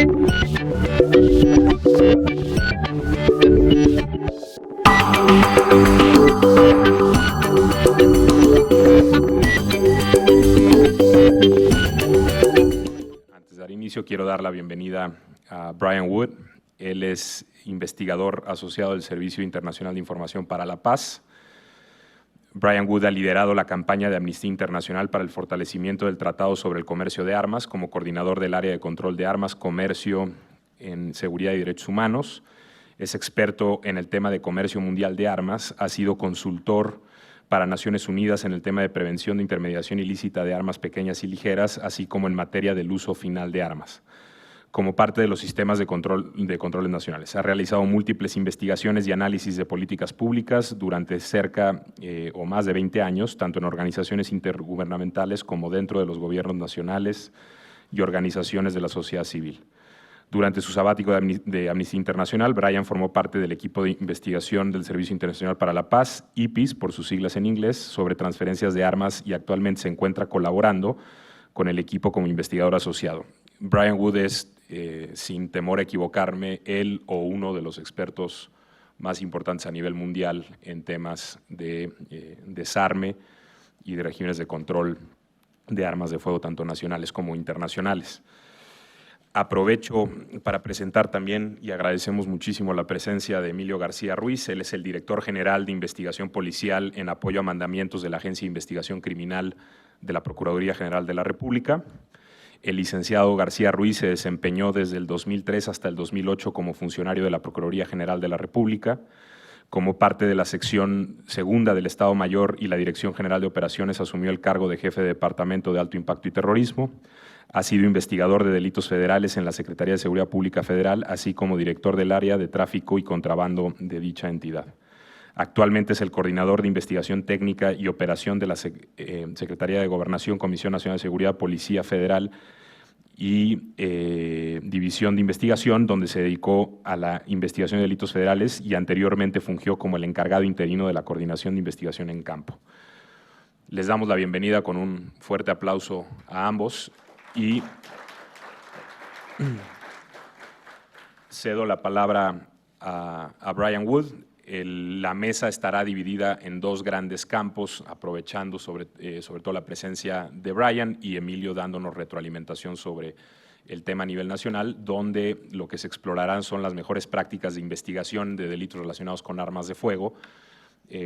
Antes de dar inicio, quiero dar la bienvenida a Brian Wood. Él es investigador asociado del Servicio Internacional de Información para la Paz. Brian Wood ha liderado la campaña de Amnistía Internacional para el fortalecimiento del Tratado sobre el Comercio de Armas como coordinador del área de control de armas, comercio en seguridad y derechos humanos. Es experto en el tema de comercio mundial de armas, ha sido consultor para Naciones Unidas en el tema de prevención de intermediación ilícita de armas pequeñas y ligeras, así como en materia del uso final de armas, como parte de los sistemas de controles nacionales. Ha realizado múltiples investigaciones y análisis de políticas públicas durante cerca o más de 20 años, tanto en organizaciones intergubernamentales como dentro de los gobiernos nacionales y organizaciones de la sociedad civil. Durante su sabático de Amnistía Internacional, Brian formó parte del equipo de investigación del Servicio Internacional para la Paz, IPIS, por sus siglas en inglés, sobre transferencias de armas y actualmente se encuentra colaborando con el equipo como investigador asociado. Brian Wood es, sin temor a equivocarme, él o uno de los expertos más importantes a nivel mundial en temas de desarme y de regímenes de control de armas de fuego, tanto nacionales como internacionales. Aprovecho para presentar también, y agradecemos muchísimo la presencia de Emilio García Ruiz. Él es el director general de Investigación Policial en apoyo a mandamientos de la Agencia de Investigación Criminal de la Procuraduría General de la República. El licenciado García Ruiz se desempeñó desde el 2003 hasta el 2008 como funcionario de la Procuraduría General de la República, como parte de la sección segunda del Estado Mayor y la Dirección General de Operaciones asumió el cargo de jefe de Departamento de Alto Impacto y Terrorismo. Ha sido investigador de delitos federales en la Secretaría de Seguridad Pública Federal, así como director del área de tráfico y contrabando de dicha entidad. Actualmente es el coordinador de investigación técnica y operación de la Secretaría de Gobernación, Comisión Nacional de Seguridad, Policía Federal y División de Investigación, donde se dedicó a la investigación de delitos federales y anteriormente fungió como el encargado interino de la coordinación de investigación en campo. Les damos la bienvenida con un fuerte aplauso a ambos y cedo la palabra a Brian Wood. La mesa estará dividida en dos grandes campos, aprovechando sobre todo la presencia de Brian y Emilio dándonos retroalimentación sobre el tema a nivel nacional, donde lo que se explorarán son las mejores prácticas de investigación de delitos relacionados con armas de fuego,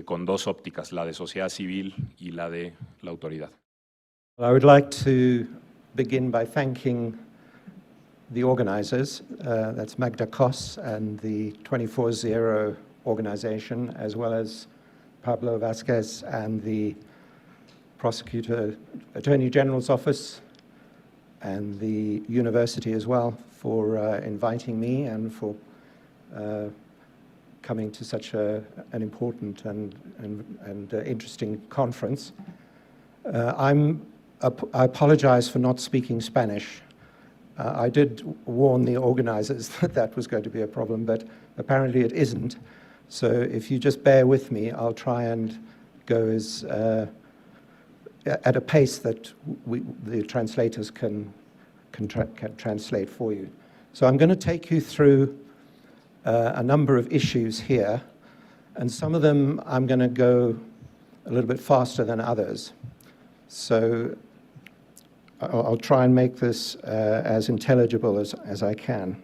con dos ópticas, la de sociedad civil y la de la autoridad. I would like to begin by thanking the organizers, that's Magda Kos and the 24-0 organization, as well as Pablo Vasquez and the Attorney General's Office and the university as well for inviting me and for coming to such an important and interesting conference. I apologize for not speaking Spanish. I did warn the organizers that that was going to be a problem, but apparently it isn't. So if you just bear with me, I'll try and go at a pace that the translators can translate for you. So I'm going to take you through a number of issues here, and some of them I'm going to go a little bit faster than others. So I'll try and make this as intelligible as I can.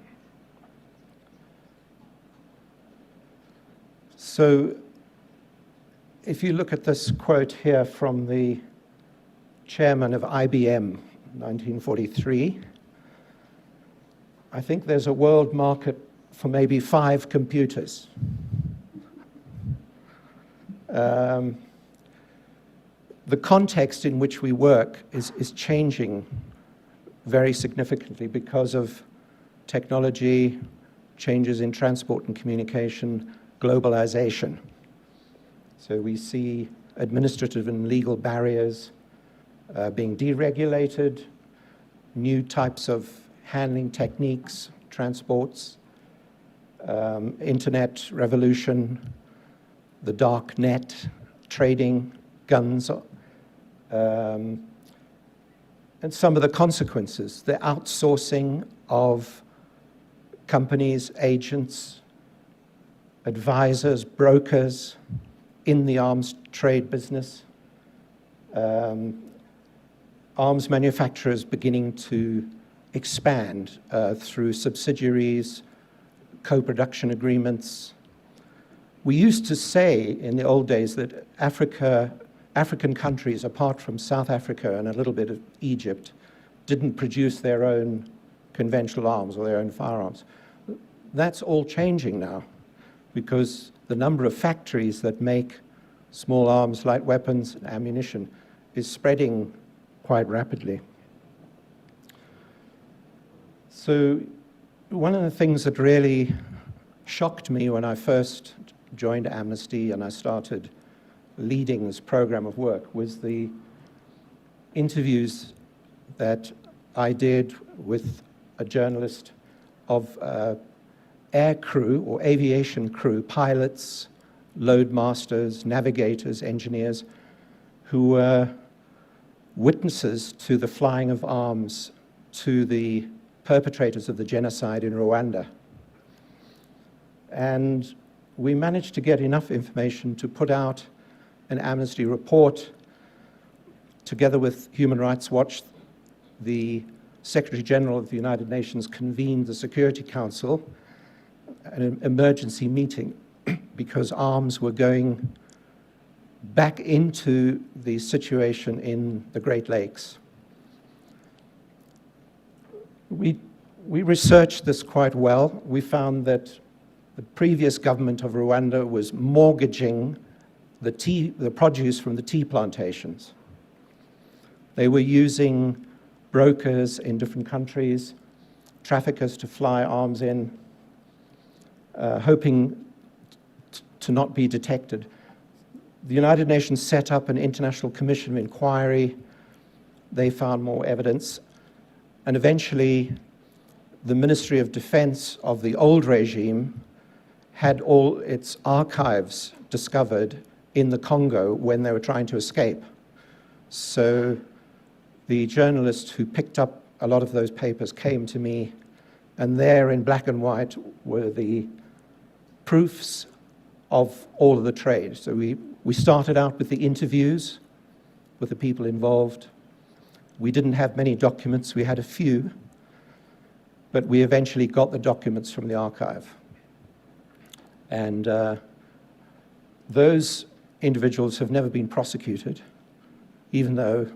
So if you look at this quote here from the chairman of IBM, 1943, I think there's a world market for maybe 5 computers. The context in which we work is changing very significantly because of technology, changes in transport and communication, globalization. So we see administrative and legal barriers being deregulated, new types of handling techniques, transports, internet revolution, the dark net, trading, guns, and some of the consequences, the outsourcing of companies, agents, advisors, brokers in the arms trade business, arms manufacturers beginning to expand through subsidiaries, co-production agreements. We used to say in the old days that African countries, apart from South Africa and a little bit of Egypt, didn't produce their own conventional arms or their own firearms. That's all changing now, because the number of factories that make small arms, light weapons, and ammunition is spreading quite rapidly. So one of the things that really shocked me when I first joined Amnesty and I started leading this program of work was the interviews that I did with a journalist of air crew or aviation crew, pilots, load masters, navigators, engineers, who were witnesses to the flying of arms to the perpetrators of the genocide in Rwanda. And we managed to get enough information to put out an Amnesty report. Together with Human Rights Watch, the Secretary General of the United Nations convened the Security Council, an emergency meeting, because arms were going back into the situation in the Great Lakes. We researched this quite well. We found that the previous government of Rwanda was mortgaging the produce from the tea plantations. They were using brokers in different countries, traffickers to fly arms in, hoping to not be detected. The United Nations set up an international commission of inquiry. They found more evidence. And eventually, the Ministry of Defense of the old regime had all its archives discovered in the Congo when they were trying to escape. So the journalist who picked up a lot of those papers came to me, and there in black and white were the proofs of all of the trade. So we started out with the interviews with the people involved. We didn't have many documents, we had a few, but we eventually got the documents from the archive. And those individuals have never been prosecuted, even though,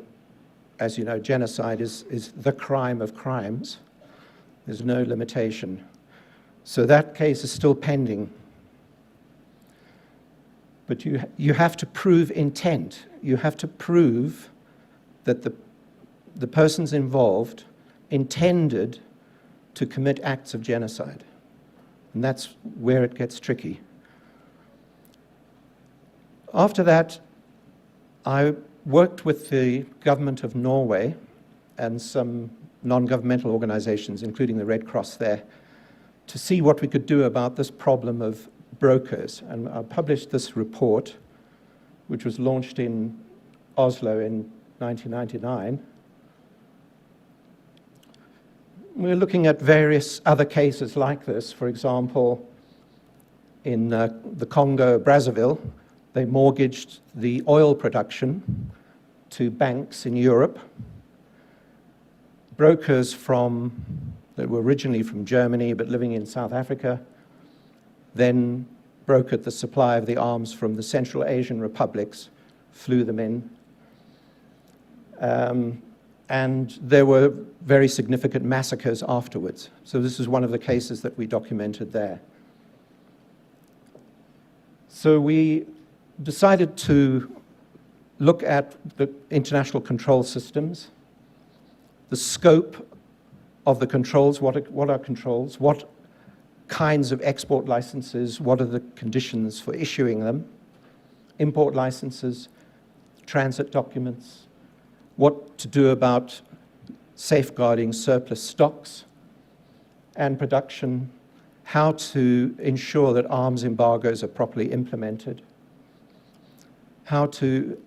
as you know, genocide is the crime of crimes. There's no limitation. So that case is still pending. But you have to prove intent. You have to prove that the persons involved intended to commit acts of genocide. And that's where it gets tricky. After that, I worked with the government of Norway and some non-governmental organizations, including the Red Cross there, to see what we could do about this problem of brokers. And I published this report, which was launched in Oslo in 1999. We're looking at various other cases like this. For example, in the Congo, Brazzaville, they mortgaged the oil production to banks in Europe. Brokers that were originally from Germany but living in South Africa then brokered the supply of the arms from the Central Asian republics, flew them in. And there were very significant massacres afterwards. So this is one of the cases that we documented there. So we decided to look at the international control systems, the scope of the controls, what are controls, what kinds of export licenses, what are the conditions for issuing them, import licenses, transit documents, what to do about safeguarding surplus stocks and production, how to ensure that arms embargoes are properly implemented, how to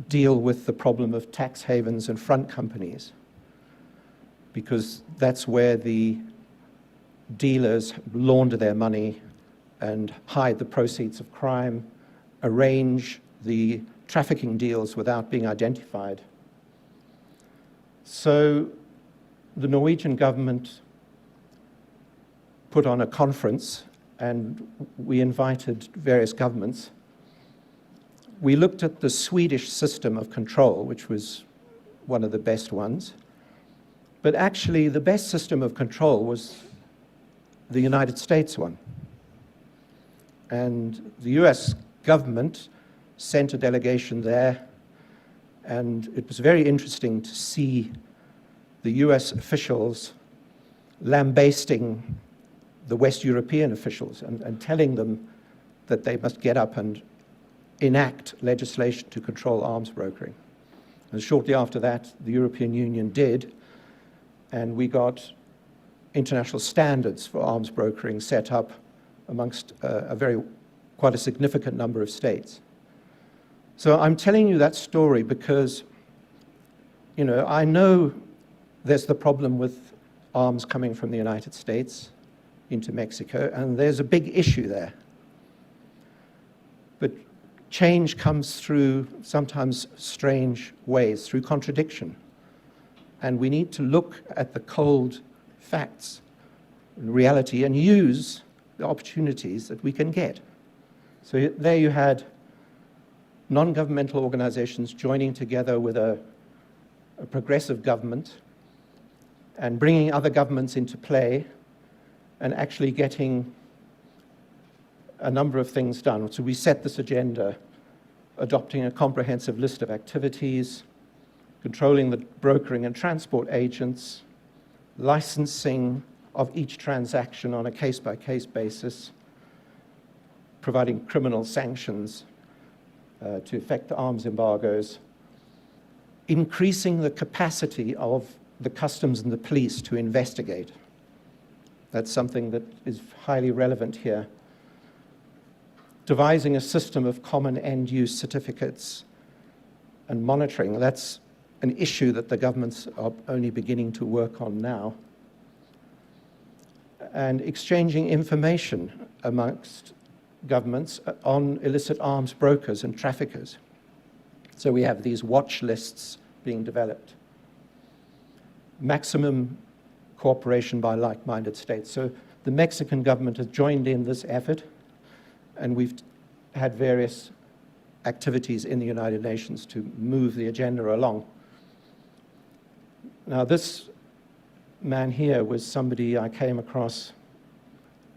deal with the problem of tax havens and front companies, because that's where the dealers launder their money and hide the proceeds of crime, arrange the trafficking deals without being identified. So the Norwegian government put on a conference, and we invited various governments. We looked at the Swedish system of control, which was one of the best ones. But actually, the best system of control was the United States one. And the US government sent a delegation there, and it was very interesting to see the US officials lambasting the West European officials and telling them that they must get up and enact legislation to control arms brokering. And shortly after that, the European Union did, and we got international standards for arms brokering set up amongst quite a significant number of states. So I'm telling you that story because, you know, I know there's the problem with arms coming from the United States into Mexico, and there's a big issue there. But change comes through sometimes strange ways, through contradiction. And we need to look at the cold facts and reality and use the opportunities that we can get. So there you had non-governmental organizations joining together with a progressive government and bringing other governments into play and actually getting a number of things done. So we set this agenda, adopting a comprehensive list of activities, controlling the brokering and transport agents, licensing of each transaction on a case-by-case basis, providing criminal sanctions to effect arms embargoes, increasing the capacity of the customs and the police to investigate. That's something that is highly relevant here. Devising a system of common end-use certificates and monitoring. That's an issue that the governments are only beginning to work on now. And exchanging information amongst governments on illicit arms brokers and traffickers. So we have these watch lists being developed. Maximum cooperation by like-minded states. So the Mexican government has joined in this effort, and we've had various activities in the United Nations to move the agenda along. Now, this man here was somebody I came across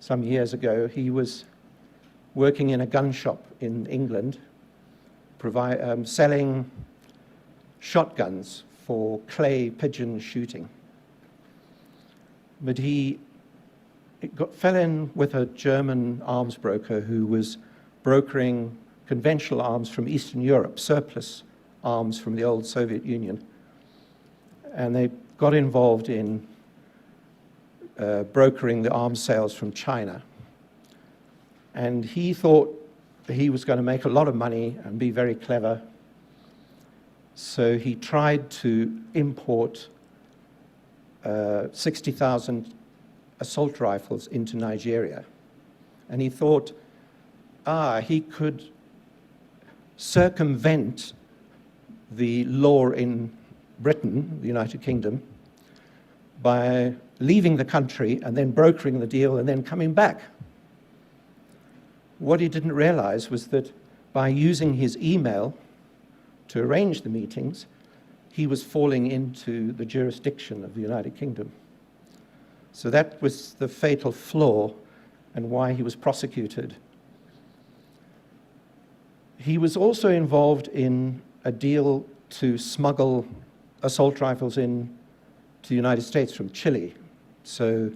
some years ago. He was working in a gun shop in England, selling shotguns for clay pigeon shooting. But he fell in with a German arms broker who was brokering conventional arms from Eastern Europe, surplus arms from the old Soviet Union. And they got involved in brokering the arms sales from China. And he thought he was going to make a lot of money and be very clever. So he tried to import 60,000 assault rifles into Nigeria. And he thought, he could circumvent the law in Britain, the United Kingdom, by leaving the country and then brokering the deal and then coming back. What he didn't realize was that by using his email to arrange the meetings, he was falling into the jurisdiction of the United Kingdom. So that was the fatal flaw and why he was prosecuted. He was also involved in a deal to smuggle assault rifles in to the United States from Chile. So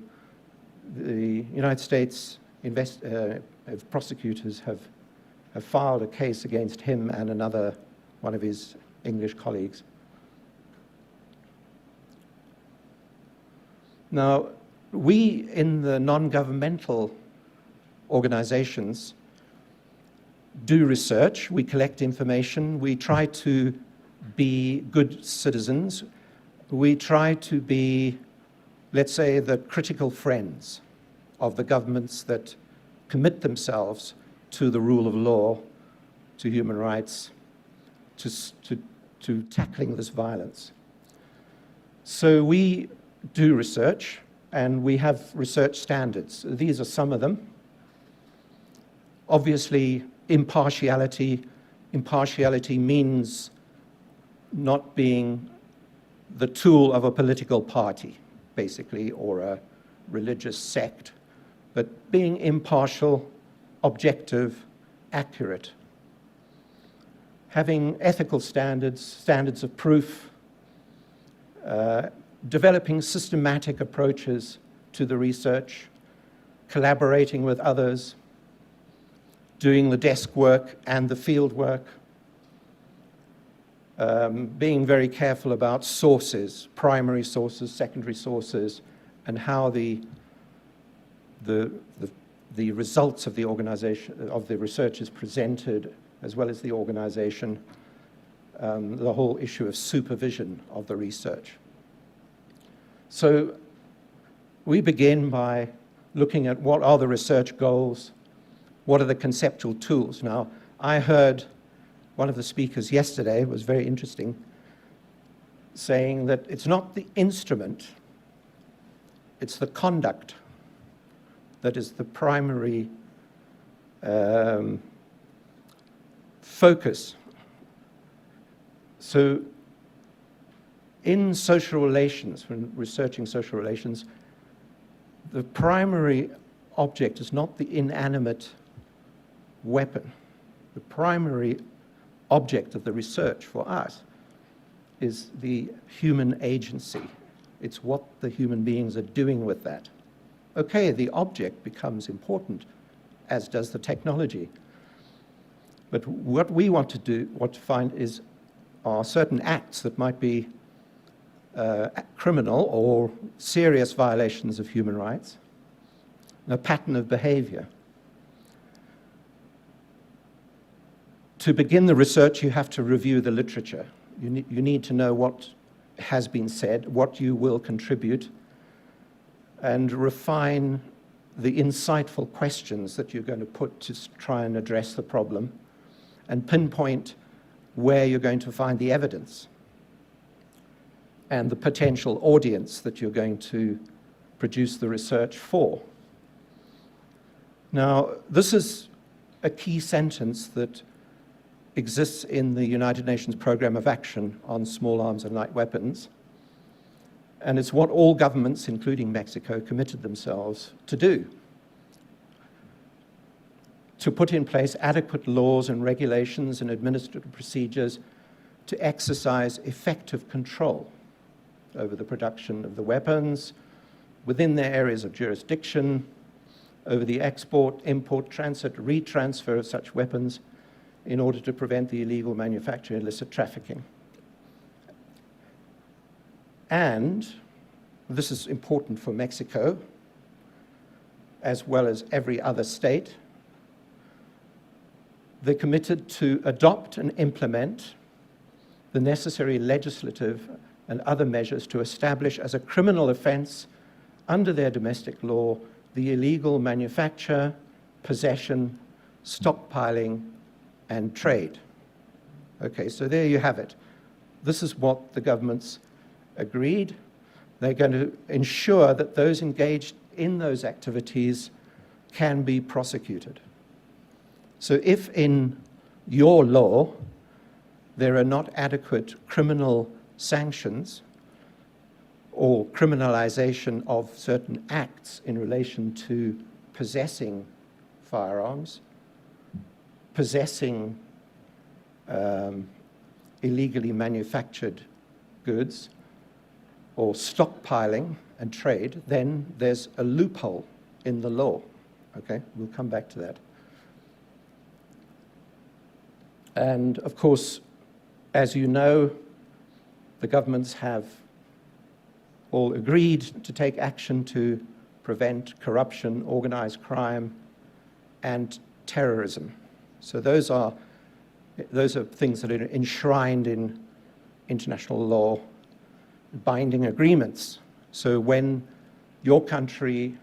the United States prosecutors have filed a case against him and one of his English colleagues. Now, we in the non-governmental organizations do research, we collect information, we try to be good citizens, we try to be, let's say, the critical friends. of the governments that commit themselves to the rule of law, to human rights, to tackling this violence. So we do research, and we have research standards. These are some of them. Obviously, impartiality. Impartiality means not being the tool of a political party, basically, or a religious sect, but being impartial, objective, accurate. Having ethical standards, standards of proof, developing systematic approaches to the research, collaborating with others, doing the desk work and the field work, being very careful about sources, primary sources, secondary sources, and how the results of the organization, of the research is presented, as well as the organization, the whole issue of supervision of the research. So we begin by looking at what are the research goals, what are the conceptual tools. Now, I heard one of the speakers yesterday, was very interesting, saying that it's not the instrument, it's the conduct that is the primary focus. So in social relations, when researching social relations, the primary object is not the inanimate weapon. The primary object of the research for us is the human agency. It's what the human beings are doing with that. Okay, the object becomes important, as does the technology. But what we want to do, what to find are certain acts that might be criminal or serious violations of human rights, a pattern of behavior. To begin the research, you have to review the literature. You need to know what has been said, what you will contribute, and refine the insightful questions that you're going to put to try and address the problem, and pinpoint where you're going to find the evidence and the potential audience that you're going to produce the research for. Now, this is a key sentence that exists in the United Nations Programme of Action on Small Arms and Light Weapons, and it's what all governments, including Mexico, committed themselves to do: to put in place adequate laws and regulations and administrative procedures to exercise effective control over the production of the weapons within their areas of jurisdiction, over the export, import, transit, retransfer of such weapons in order to prevent the illegal manufacture and illicit trafficking. And this is important for Mexico, as well as every other state. They're committed to adopt and implement the necessary legislative and other measures to establish as a criminal offense under their domestic law the illegal manufacture, possession, stockpiling, and trade. Okay, so there you have it. This is what the governments agreed. They're going to ensure that those engaged in those activities can be prosecuted. So if in your law there are not adequate criminal sanctions or criminalization of certain acts in relation to possessing firearms, possessing illegally manufactured goods, or stockpiling and trade, then there's a loophole in the law. Okay, we'll come back to that. And of course, as you know, the governments have all agreed to take action to prevent corruption, organized crime, and terrorism. So those are things that are enshrined in international law, binding agreements. So when your country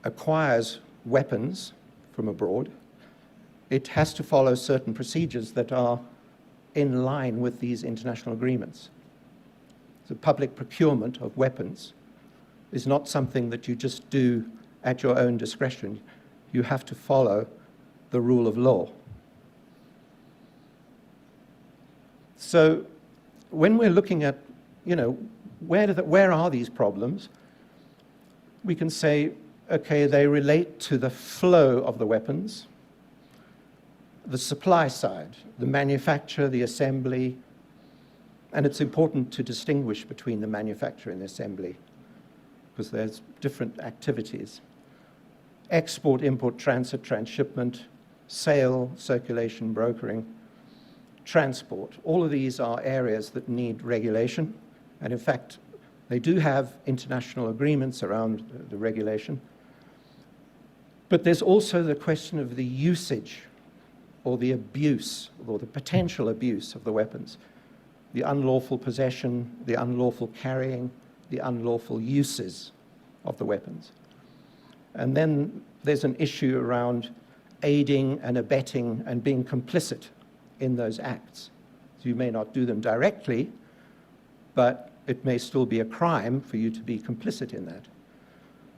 acquires weapons from abroad, it has to follow certain procedures that are in line with these international agreements. The public procurement of weapons is not something that you just do at your own discretion. You have to follow the rule of law. So when we're looking at, where are these problems, we can say, okay, they relate to the flow of the weapons, the supply side, the manufacture, the assembly, and it's important to distinguish between the manufacture and the assembly because there's different activities. Export, import, transit, transshipment, sale, circulation, brokering, transport. All of these are areas that need regulation, and in fact, they do have international agreements around the regulation. But there's also the question of the usage or the abuse or the potential abuse of the weapons, the unlawful possession, the unlawful carrying, the unlawful uses of the weapons. And then there's an issue around aiding and abetting and being complicit in those acts. So you may not do them directly, but it may still be a crime for you to be complicit in that.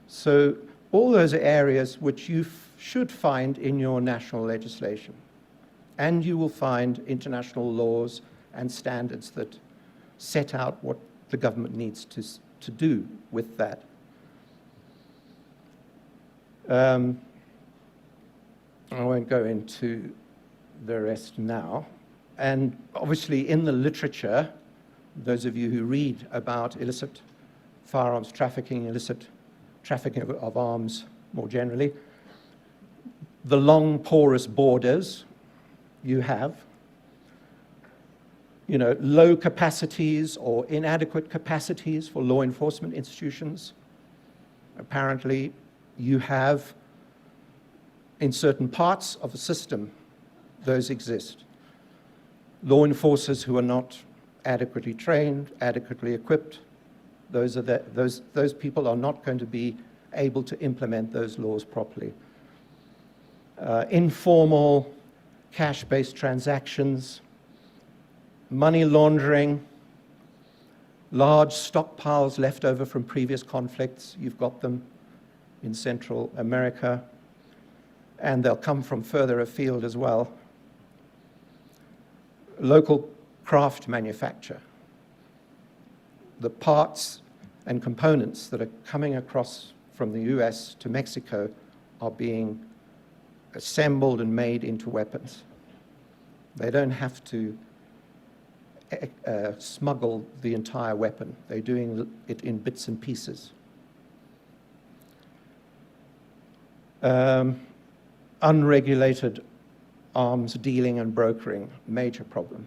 So all those are areas which you should find in your national legislation. And you will find international laws and standards that set out what the government needs to do with that. I won't go into the rest now. And obviously in the literature, those of you who read about illicit firearms trafficking, illicit trafficking of arms more generally, the long porous borders you have, low capacities or inadequate capacities for law enforcement institutions. Apparently, you have, in certain parts of the system, those exist. Law enforcers who are not adequately trained, adequately equipped, those people are not going to be able to implement those laws properly. Informal, cash-based transactions, money laundering, large stockpiles left over from previous conflicts. You've got them in Central America, and they'll come from further afield as well. Local craft manufacture. The parts and components that are coming across from the US to Mexico are being assembled and made into weapons. They don't have to smuggle the entire weapon. They're doing it in bits and pieces. Unregulated arms dealing and brokering, major problem.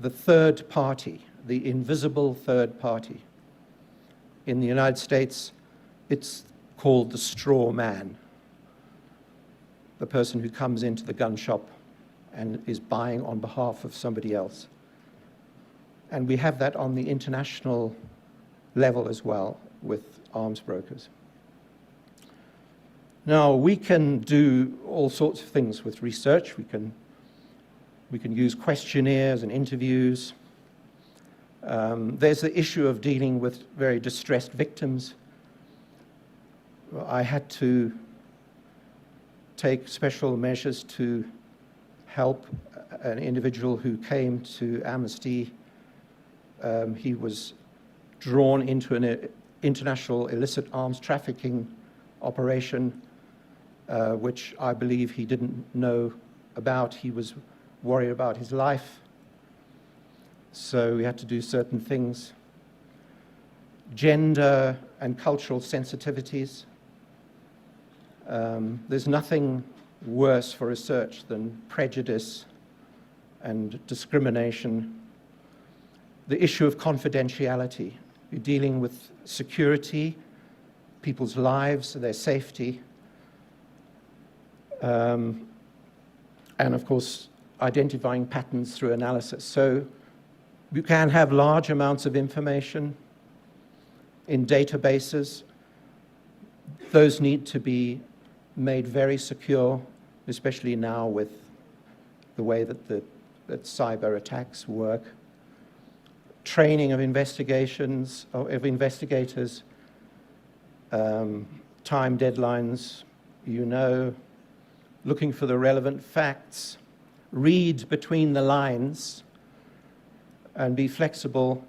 The third party, the invisible third party. In the United States, it's called the straw man, the person who comes into the gun shop and is buying on behalf of somebody else. And we have that on the international level as well with arms brokers. Now, we can do all sorts of things with research. We can use questionnaires and interviews. There's the issue of dealing with very distressed victims. I had to take special measures to help an individual who came to Amnesty. He was drawn into an international illicit arms trafficking operation, which I believe he didn't know about. He was worried about his life. So we had to do certain things. Gender and cultural sensitivities. There's nothing worse for research than prejudice and discrimination. The issue of confidentiality. You're dealing with security, people's lives, their safety, and of course, identifying patterns through analysis. So you can have large amounts of information in databases, those need to be made very secure, especially now with the way that cyber attacks work. Training of investigators, time deadlines, looking for the relevant facts, read between the lines, and be flexible.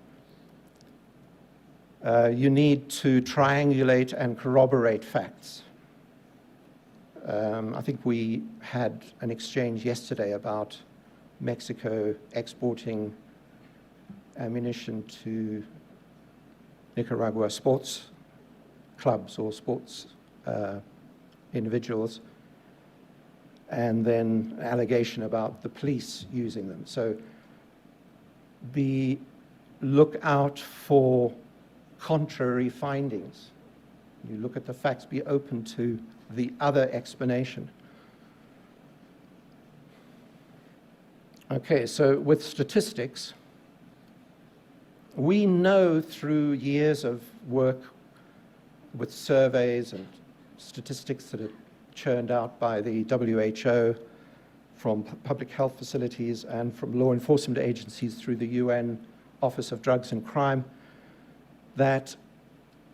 You need to triangulate and corroborate facts. I think we had an exchange yesterday about Mexico exporting ammunition to Nicaragua sports clubs or sports individuals, and then allegation about the police using them. So look out for contrary findings. You look at the facts, be open to the other explanation. Okay, so with statistics, we know through years of work with surveys and statistics that are churned out by the WHO from public health facilities and from law enforcement agencies through the UN Office of Drugs and Crime, that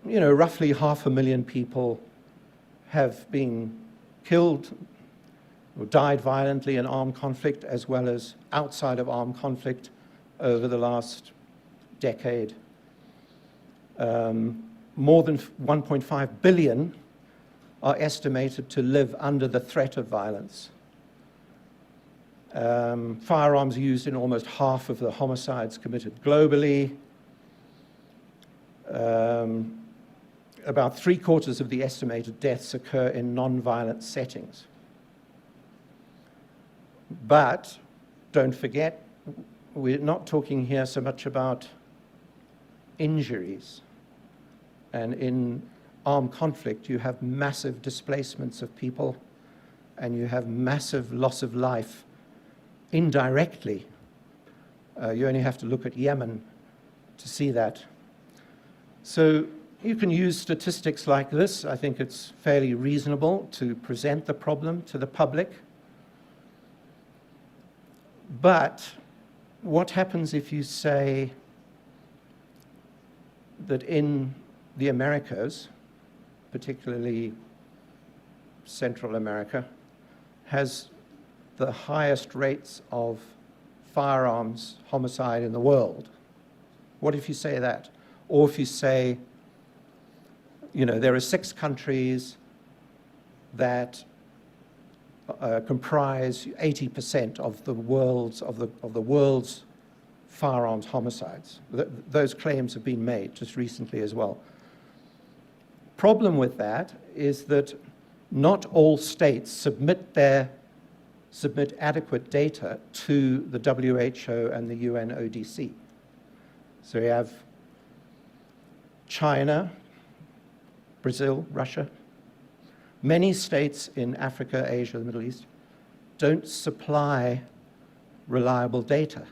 roughly 500,000 people have been killed or died violently in armed conflict, as well as outside of armed conflict over the last decade. More than 1.5 billion are estimated to live under the threat of violence. Firearms are used in almost half of the homicides committed globally. About 3/4 of the estimated deaths occur in non-violent settings. But don't forget, we're not talking here so much about injuries. And in armed conflict, you have massive displacements of people, and you have massive loss of life indirectly. You only have to look at Yemen to see that. So you can use statistics like this. I think it's fairly reasonable to present the problem to the public. But what happens if you say that in the Americas, particularly Central America, has the highest rates of firearms homicide in the world? What if you say that? Or if you say, there are 6 countries that comprise 80% of the world's firearms homicides. Those claims have been made just recently as well. Problem with that is that not all states submit adequate data to the WHO and the UNODC. So you have China, Brazil, Russia. Many states in Africa, Asia, the Middle East don't supply reliable data.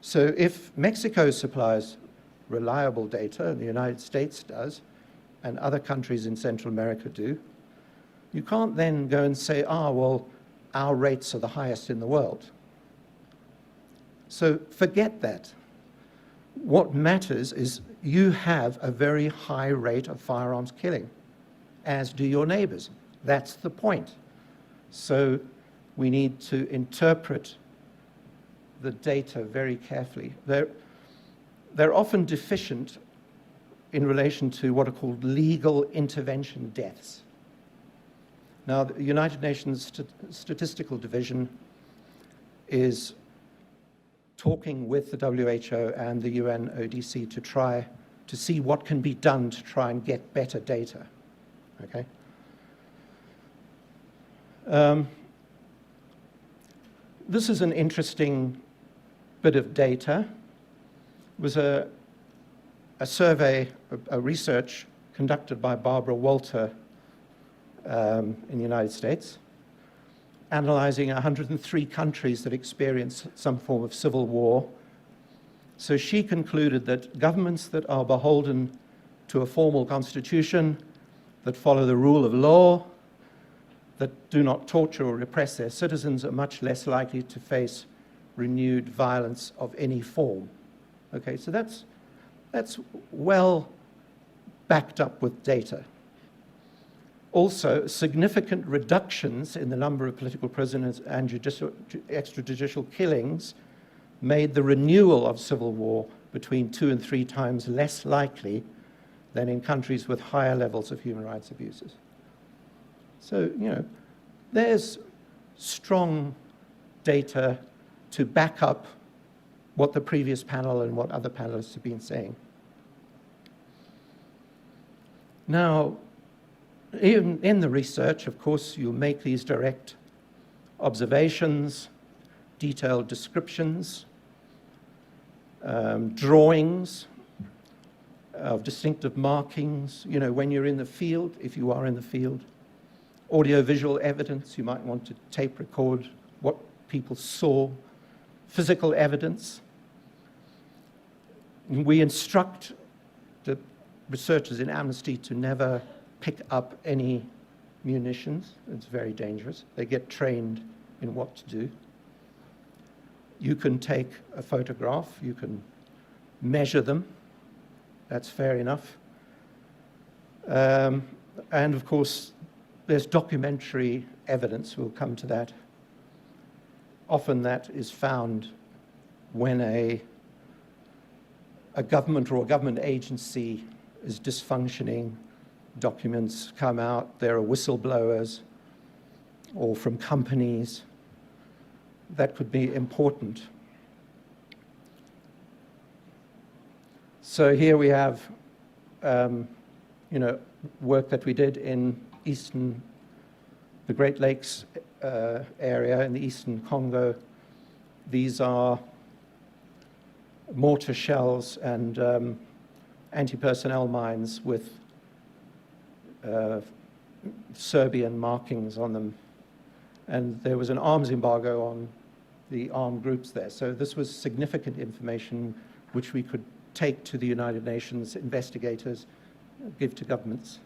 So if Mexico supplies reliable data, and the United States does, and other countries in Central America do, you can't then go and say, well, our rates are the highest in the world. So forget that. What matters is you have a very high rate of firearms killing, as do your neighbors. That's the point. So we need to interpret the data very carefully. They're often deficient in relation to what are called legal intervention deaths. Now, the United Nations Statistical Division is talking with the WHO and the UNODC to try to see what can be done to try and get better data. Okay? This is an interesting bit of data. It was a survey, a research conducted by Barbara Walter in the United States, analyzing 103 countries that experience some form of civil war. So she concluded that governments that are beholden to a formal constitution that follow the rule of law, that do not torture or repress their citizens, are much less likely to face renewed violence of any form. Okay, so that's well backed up with data. Also, significant reductions in the number of political prisoners and extrajudicial killings made the renewal of civil war between 2 and 3 times less likely than in countries with higher levels of human rights abuses. So, you know, there's strong data to back up what the previous panel and what other panelists have been saying. Now, in the research, of course, you'll make these direct observations, detailed descriptions, drawings of distinctive markings, you know, when you're in the field, if you are in the field, audio-visual evidence, you might want to tape record what people saw, physical evidence. We instruct the researchers in Amnesty to never pick up any munitions. It's very dangerous. They get trained in what to do. You can take a photograph, you can measure them. That's fair enough. And of course, there's documentary evidence. We'll come to that. Often that is found when a government or a government agency is dysfunctioning. Documents come out, there are whistleblowers, or from companies. That could be important. So here we have, you know, work that we did in the Great Lakes area in the eastern Congo. These are mortar shells and anti-personnel mines with Serbian markings on them. And there was an arms embargo on the armed groups there. So this was significant information which we could take to the United Nations investigators, give to governments.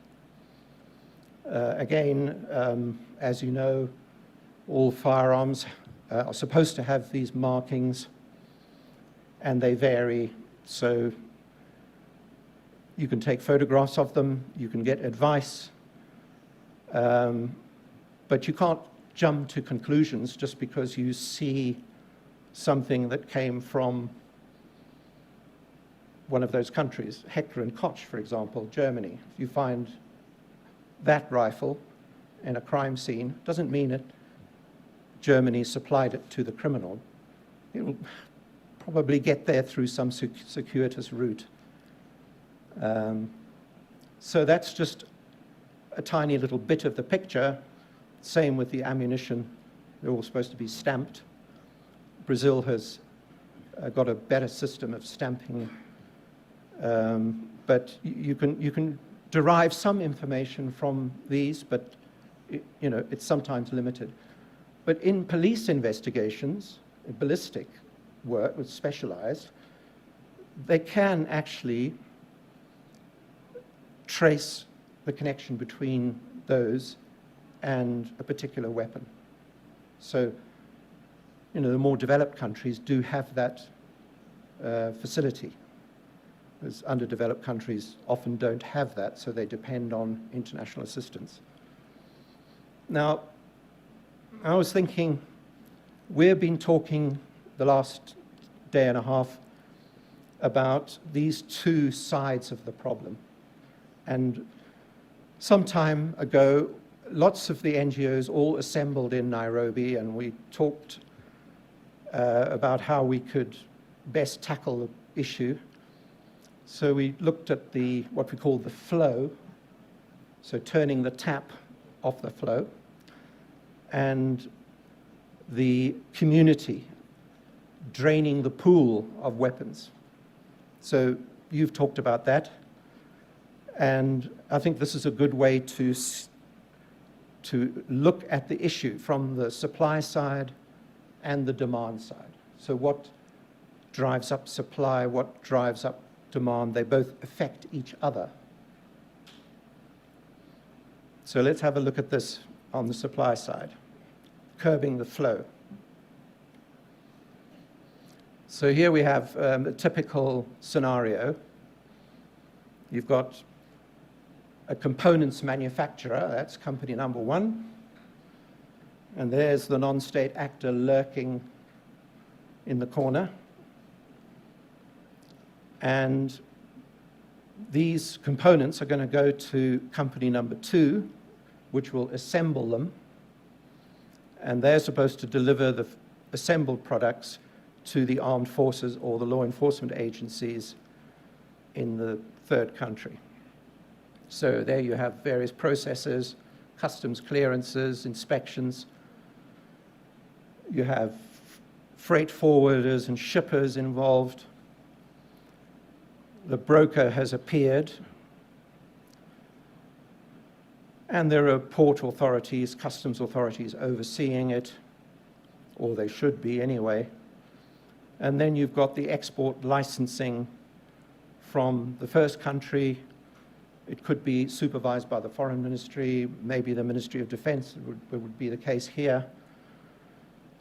Again, as you know, all firearms are supposed to have these markings, and they vary. So you can take photographs of them, you can get advice, but you can't jump to conclusions just because you see something that came from one of those countries. Hector and Koch, for example, Germany. If you find that rifle in a crime scene, doesn't mean that Germany supplied it to the criminal. It will probably get there through some circuitous route. So that's just a tiny little bit of the picture. Same with the ammunition. They're all supposed to be stamped. Brazil has got a better system of stamping, but you can derive some information from these, but you know, it's sometimes limited. But in police investigations, in ballistic work with specialized, they can actually trace the connection between those and a particular weapon. So, you know, the more developed countries do have that facility. As underdeveloped countries often don't have that, so they depend on international assistance. Now, I was thinking, we've been talking the last day and a half about these two sides of the problem. And some time ago, lots of the NGOs all assembled in Nairobi, and we talked about how we could best tackle the issue. So we looked at what we call the flow, so turning the tap off the flow, and the community, draining the pool of weapons. So you've talked about that, and I think this is a good way to look at the issue from the supply side and the demand side. So what drives up supply, what drives up demand, they both affect each other. So let's have a look at this on the supply side, curbing the flow. So here we have a typical scenario. You've got a components manufacturer, that's company number one, and there's the non-state actor lurking in the corner. And these components are going to go to company number two, which will assemble them, and they're supposed to deliver the assembled products to the armed forces or the law enforcement agencies in the third country. So there you have various processes, customs clearances, inspections. You have freight forwarders and shippers involved. The broker has appeared. And there are port authorities, customs authorities overseeing it, or they should be anyway. And then you've got the export licensing from the first country. It could be supervised by the Foreign Ministry, maybe the Ministry of Defense would be the case here,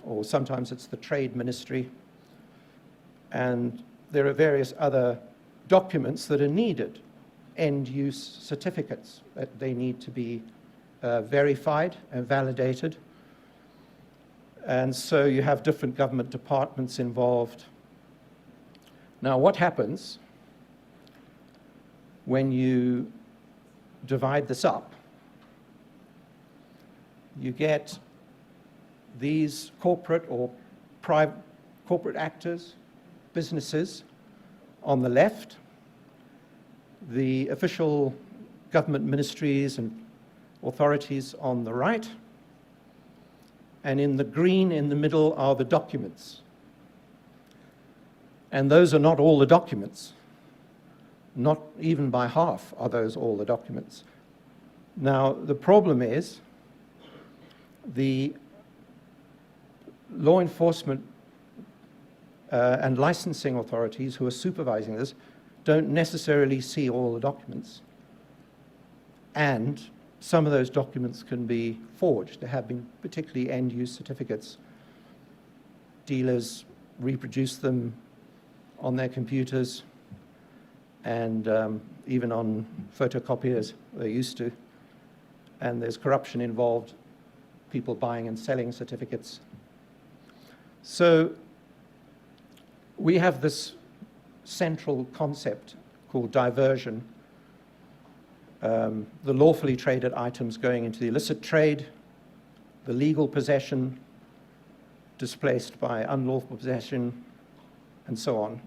or sometimes it's the Trade Ministry. And there are various other documents that are needed, end-use certificates, that they need to be verified and validated. And so you have different government departments involved. Now, what happens when you divide this up? You get these corporate or private corporate actors, businesses on the left, the official government ministries and authorities on the right, and in the green in the middle are the documents. And those are not all the documents. Not even by half are those all the documents. Now, the problem is the law enforcement and licensing authorities who are supervising this don't necessarily see all the documents. And some of those documents can be forged. There have been particularly end-use certificates. Dealers reproduce them on their computers and even on photocopiers, they used to. And there's corruption involved, people buying and selling certificates. So we have this central concept called diversion. The lawfully traded items going into the illicit trade, the legal possession displaced by unlawful possession, and so on.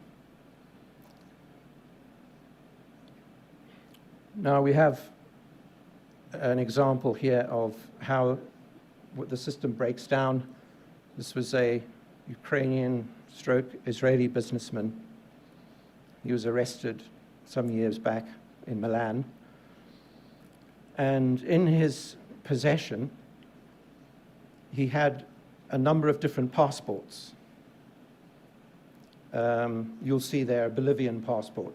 Now we have an example here of how the system breaks down. This was a Ukrainian/Israeli businessman. He was arrested some years back in Milan. And in his possession, he had a number of different passports. You'll see there a Bolivian passport.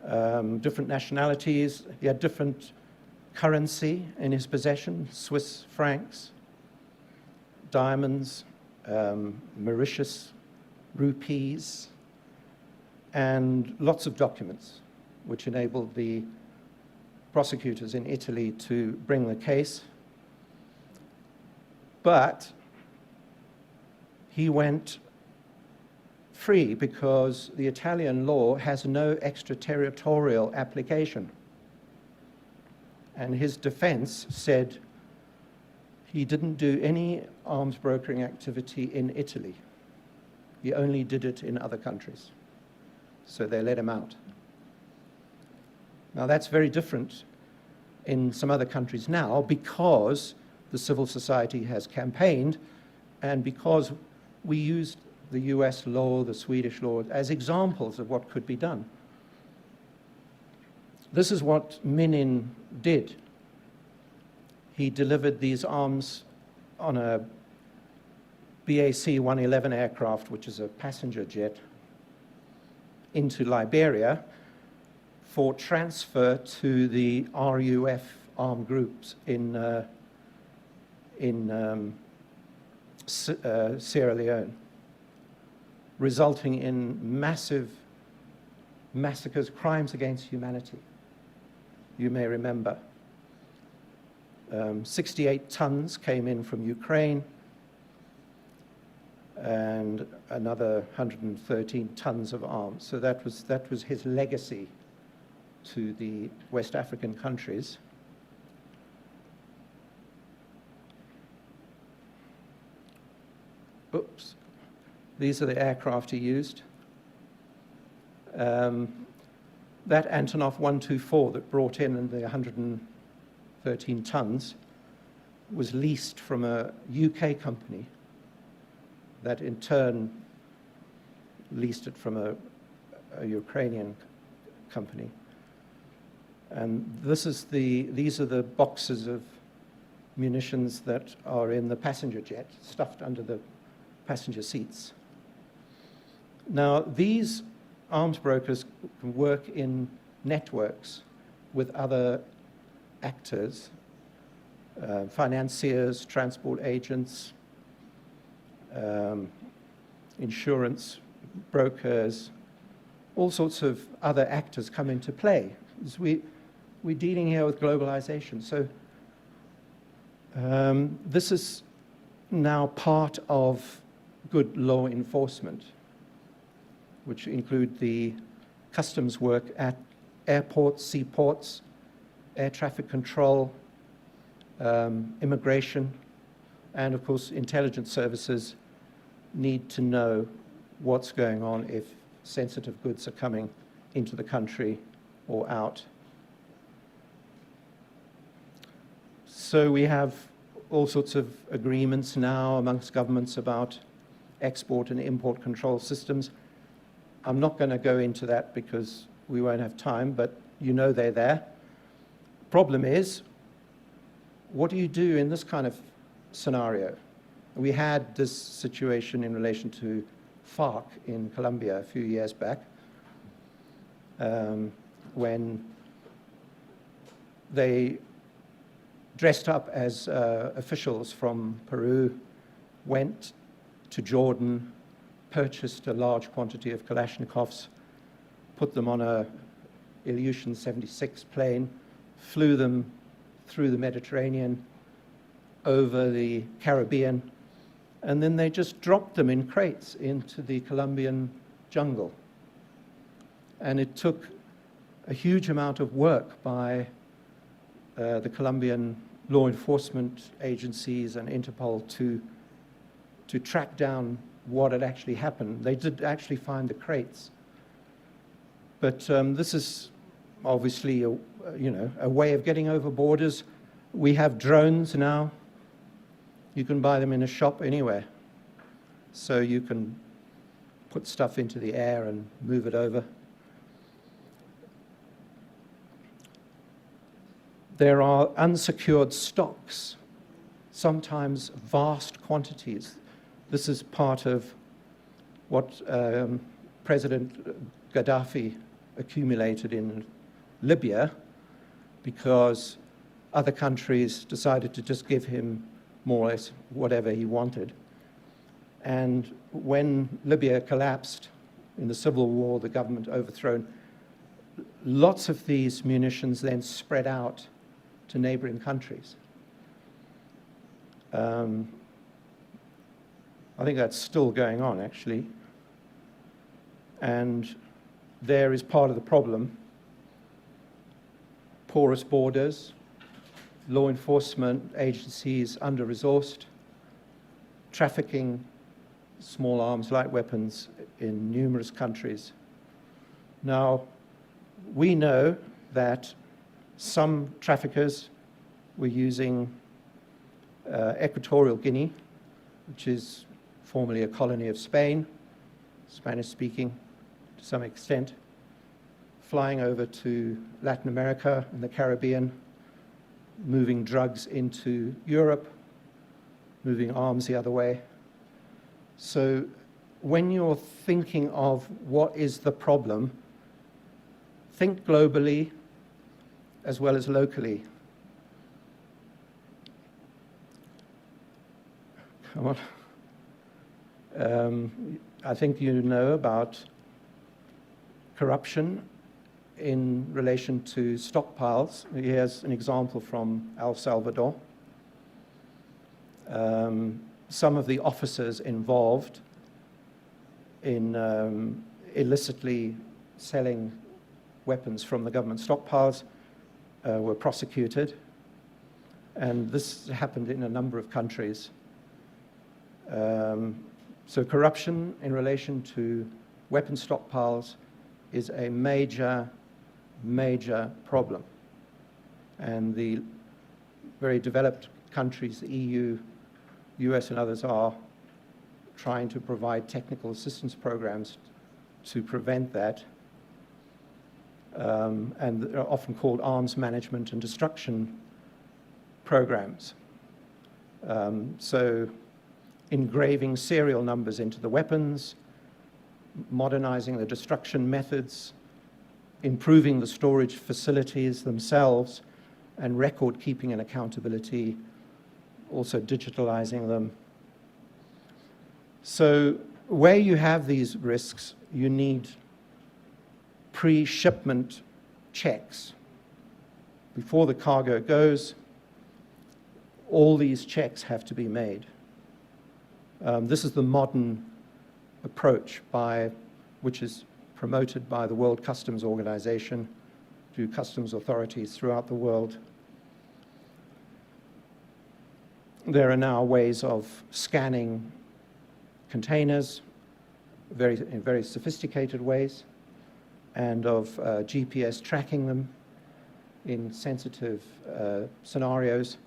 Different nationalities. He had different currency in his possession, Swiss francs, diamonds, Mauritius rupees, and lots of documents which enabled the prosecutors in Italy to bring the case. But he went free because the Italian law has no extraterritorial application. And his defense said he didn't do any arms brokering activity in Italy. He only did it in other countries. So they let him out. Now that's very different in some other countries now because the civil society has campaigned and because we used the US law, the Swedish law, as examples of what could be done. This is what Minin did. He delivered these arms on a BAC-111 aircraft, which is a passenger jet, into Liberia for transfer to the RUF armed groups in Sierra Leone, resulting in massive massacres, crimes against humanity. You may remember. 68 tons came in from Ukraine, and another 113 tons of arms. So that was his legacy to the West African countries. Oops. These are the aircraft he used. That Antonov 124 that brought in the 113 tons was leased from a UK company that in turn leased it from a Ukrainian company. And these are the boxes of munitions that are in the passenger jet, stuffed under the passenger seats. Now, these arms brokers can work in networks with other actors, financiers, transport agents, insurance brokers, all sorts of other actors come into play. We're dealing here with globalization. So this is now part of good law enforcement, which include the customs work at airports, seaports, air traffic control, immigration, and of course intelligence services need to know what's going on if sensitive goods are coming into the country or out. So we have all sorts of agreements now amongst governments about export and import control systems. I'm not going to go into that because we won't have time, but you know they're there. Problem is, what do you do in this kind of scenario? We had this situation in relation to FARC in Colombia a few years back, when they dressed up as officials from Peru, went to Jordan, purchased a large quantity of Kalashnikovs, put them on a Ilyushin 76 plane, flew them through the Mediterranean, over the Caribbean, and then they just dropped them in crates into the Colombian jungle. And it took a huge amount of work by the Colombian law enforcement agencies and Interpol to track down what had actually happened. They did actually find the crates. But this is obviously a way of getting over borders. We have drones now. You can buy them in a shop anywhere. So you can put stuff into the air and move it over. There are unsecured stocks, sometimes vast quantities. This is part of what President Gaddafi accumulated in Libya because other countries decided to just give him more or less whatever he wanted. And when Libya collapsed in the civil war, the government overthrown, lots of these munitions then spread out to neighboring countries. I think that's still going on, actually. And there is part of the problem. Porous borders, law enforcement agencies under-resourced, trafficking small arms, light weapons in numerous countries. Now, we know that some traffickers were using Equatorial Guinea, which is formerly a colony of Spain, Spanish-speaking to some extent, flying over to Latin America and the Caribbean, moving drugs into Europe, moving arms the other way. So when you're thinking of what is the problem, think globally as well as locally. Come on. I think you know about corruption in relation to stockpiles. Here's an example from El Salvador. Some of the officers involved in illicitly selling weapons from the government stockpiles were prosecuted, and this happened in a number of countries. So corruption in relation to weapon stockpiles is a major, major problem. And the very developed countries, the EU, US and others, are trying to provide technical assistance programs to prevent that. And they're often called arms management and destruction programs. So engraving serial numbers into the weapons, modernizing the destruction methods, improving the storage facilities themselves, and record keeping and accountability, also digitalizing them. So where you have these risks, you need pre-shipment checks. Before the cargo goes, all these checks have to be made. This is the modern approach which is promoted by the World Customs Organization to customs authorities throughout the world. There are now ways of scanning containers in very sophisticated ways, and of GPS tracking them in sensitive scenarios.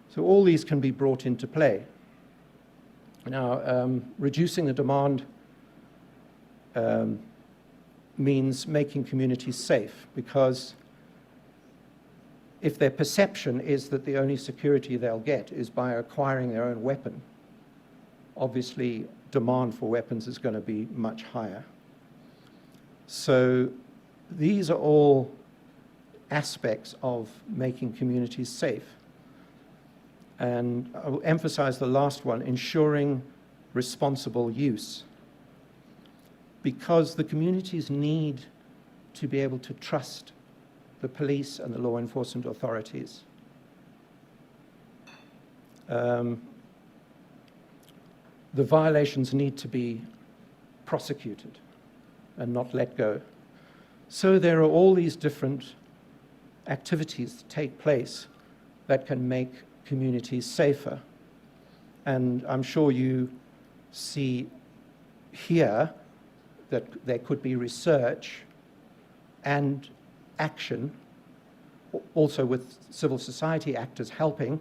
So all these can be brought into play. Now, reducing the demand means making communities safe, because if their perception is that the only security they'll get is by acquiring their own weapon, obviously demand for weapons is going to be much higher. So these are all aspects of making communities safe. And I will emphasize the last one, ensuring responsible use. Because the communities need to be able to trust the police and the law enforcement authorities. The violations need to be prosecuted and not let go. So there are all these different activities that take place that can make communities safer. And I'm sure you see here that there could be research and action, also with civil society actors helping.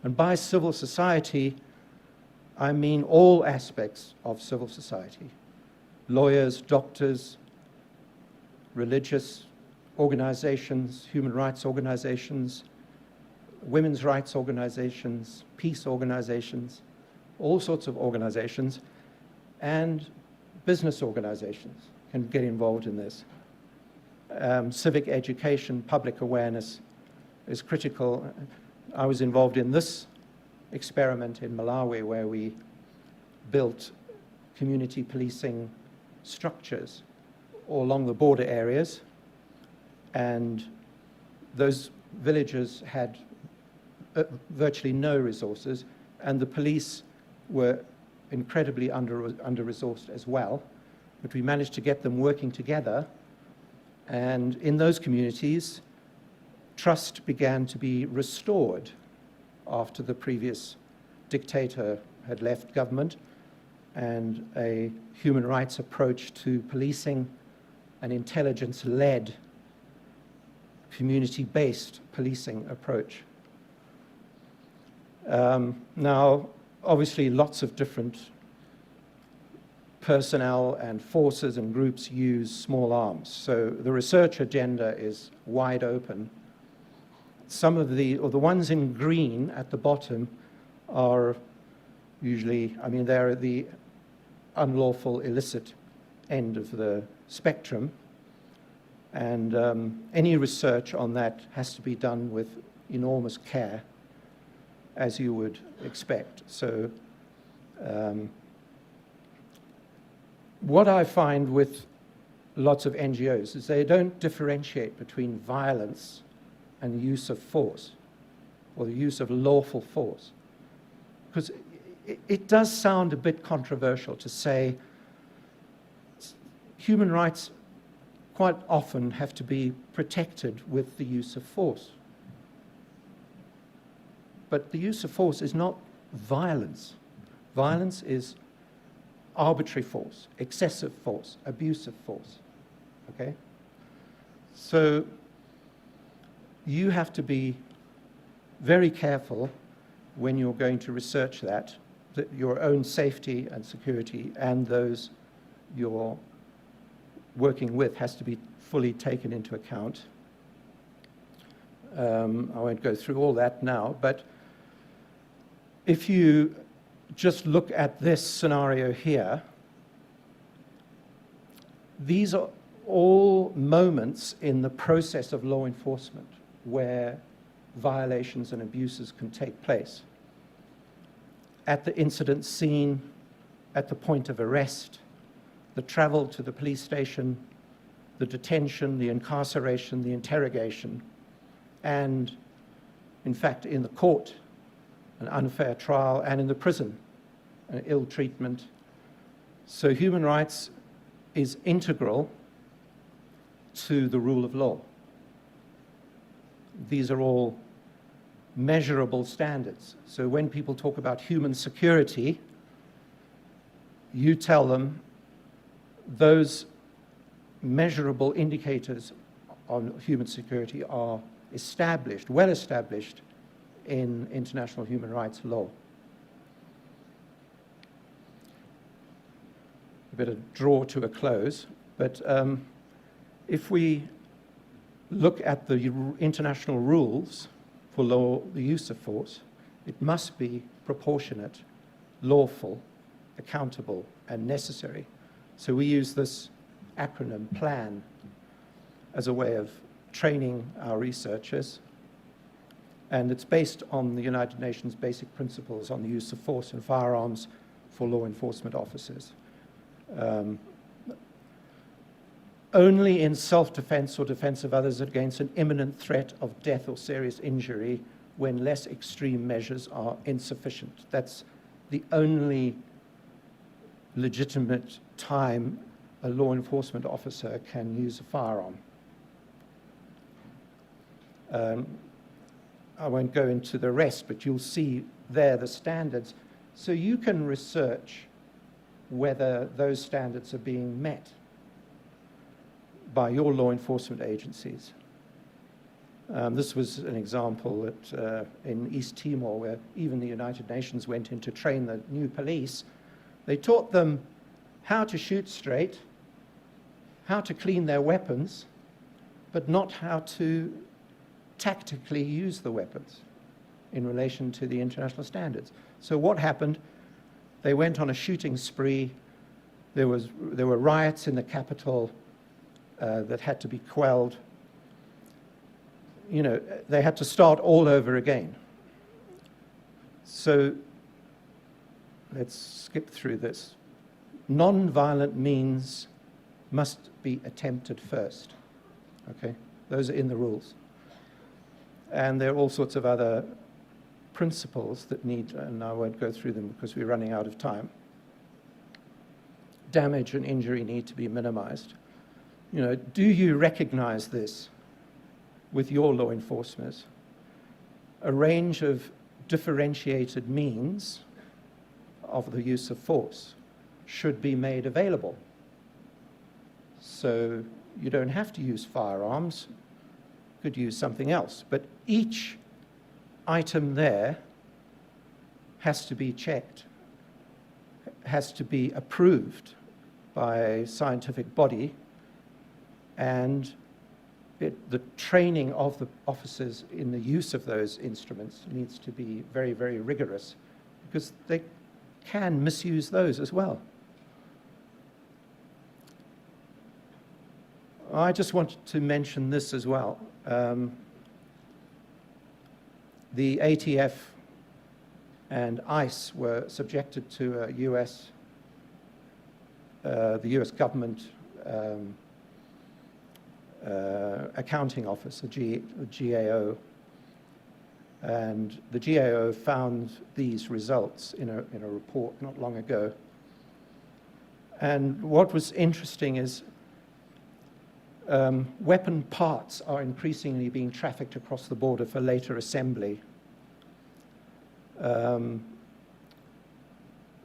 And by civil society, I mean all aspects of civil society: lawyers, doctors, religious organizations, human rights organizations, women's rights organizations, peace organizations, all sorts of organizations, and business organizations can get involved in this. Civic education, public awareness is critical. I was involved in this experiment in Malawi, where we built community policing structures all along the border areas, and those villages had virtually no resources, and the police were incredibly under-resourced as well. But we managed to get them working together, and in those communities, trust began to be restored after the previous dictator had left government, and a human rights approach to policing, an intelligence-led, community-based policing approach. Now, obviously, lots of different personnel and forces and groups use small arms. So the research agenda is wide open. Some of the ones in green at the bottom are usually, they're at the unlawful, illicit end of the spectrum. And any research on that has to be done with enormous care, as you would expect. So what I find with lots of NGOs is they don't differentiate between violence and the use of force, or the use of lawful force. Because it does sound a bit controversial to say human rights quite often have to be protected with the use of force. But the use of force is not violence. Violence is arbitrary force, excessive force, abusive force, okay? So you have to be very careful when you're going to research that your own safety and security and those you're working with has to be fully taken into account. I won't go through all that now, but if you just look at this scenario here, these are all moments in the process of law enforcement where violations and abuses can take place. At the incident scene, at the point of arrest, the travel to the police station, the detention, the incarceration, the interrogation, and in fact in the court, an unfair trial, and in the prison, an ill treatment. So human rights is integral to the rule of law. These are all measurable standards. So when people talk about human security, you tell them those measurable indicators on human security are established, well established in international human rights law. I better draw to a close, but if we look at the international rules for law, the use of force, it must be proportionate, lawful, accountable, and necessary. So we use this acronym, PLAN, as a way of training our researchers. And it's based on the United Nations basic principles on the use of force and firearms for law enforcement officers. Only in self-defense or defense of others against an imminent threat of death or serious injury when less extreme measures are insufficient. That's the only legitimate time a law enforcement officer can use a firearm. I won't go into the rest, but you'll see there the standards. So you can research whether those standards are being met by your law enforcement agencies. This was an example that in East Timor, where even the United Nations went in to train the new police. They taught them how to shoot straight, how to clean their weapons, but not how to tactically use the weapons in relation to the international standards. So what happened? They went on a shooting spree. There were riots in the capital that had to be quelled. You know, they had to start all over again. So let's skip through this. Non-violent means must be attempted first. Okay, those are in the rules. And there are all sorts of other principles that need, and I won't go through them because we're running out of time. Damage and injury need to be minimized. You know, do you recognize this with your law enforcement? A range of differentiated means of the use of force should be made available. So you don't have to use firearms, you could use something else. But each item there has to be checked, has to be approved by a scientific body, and the training of the officers in the use of those instruments needs to be very, very rigorous, because they can misuse those as well. I just wanted to mention this as well. The ATF and ICE were subjected to a the US government accounting office, the GAO, and the GAO found these results in a report not long ago. And what was interesting is weapon parts are increasingly being trafficked across the border for later assembly.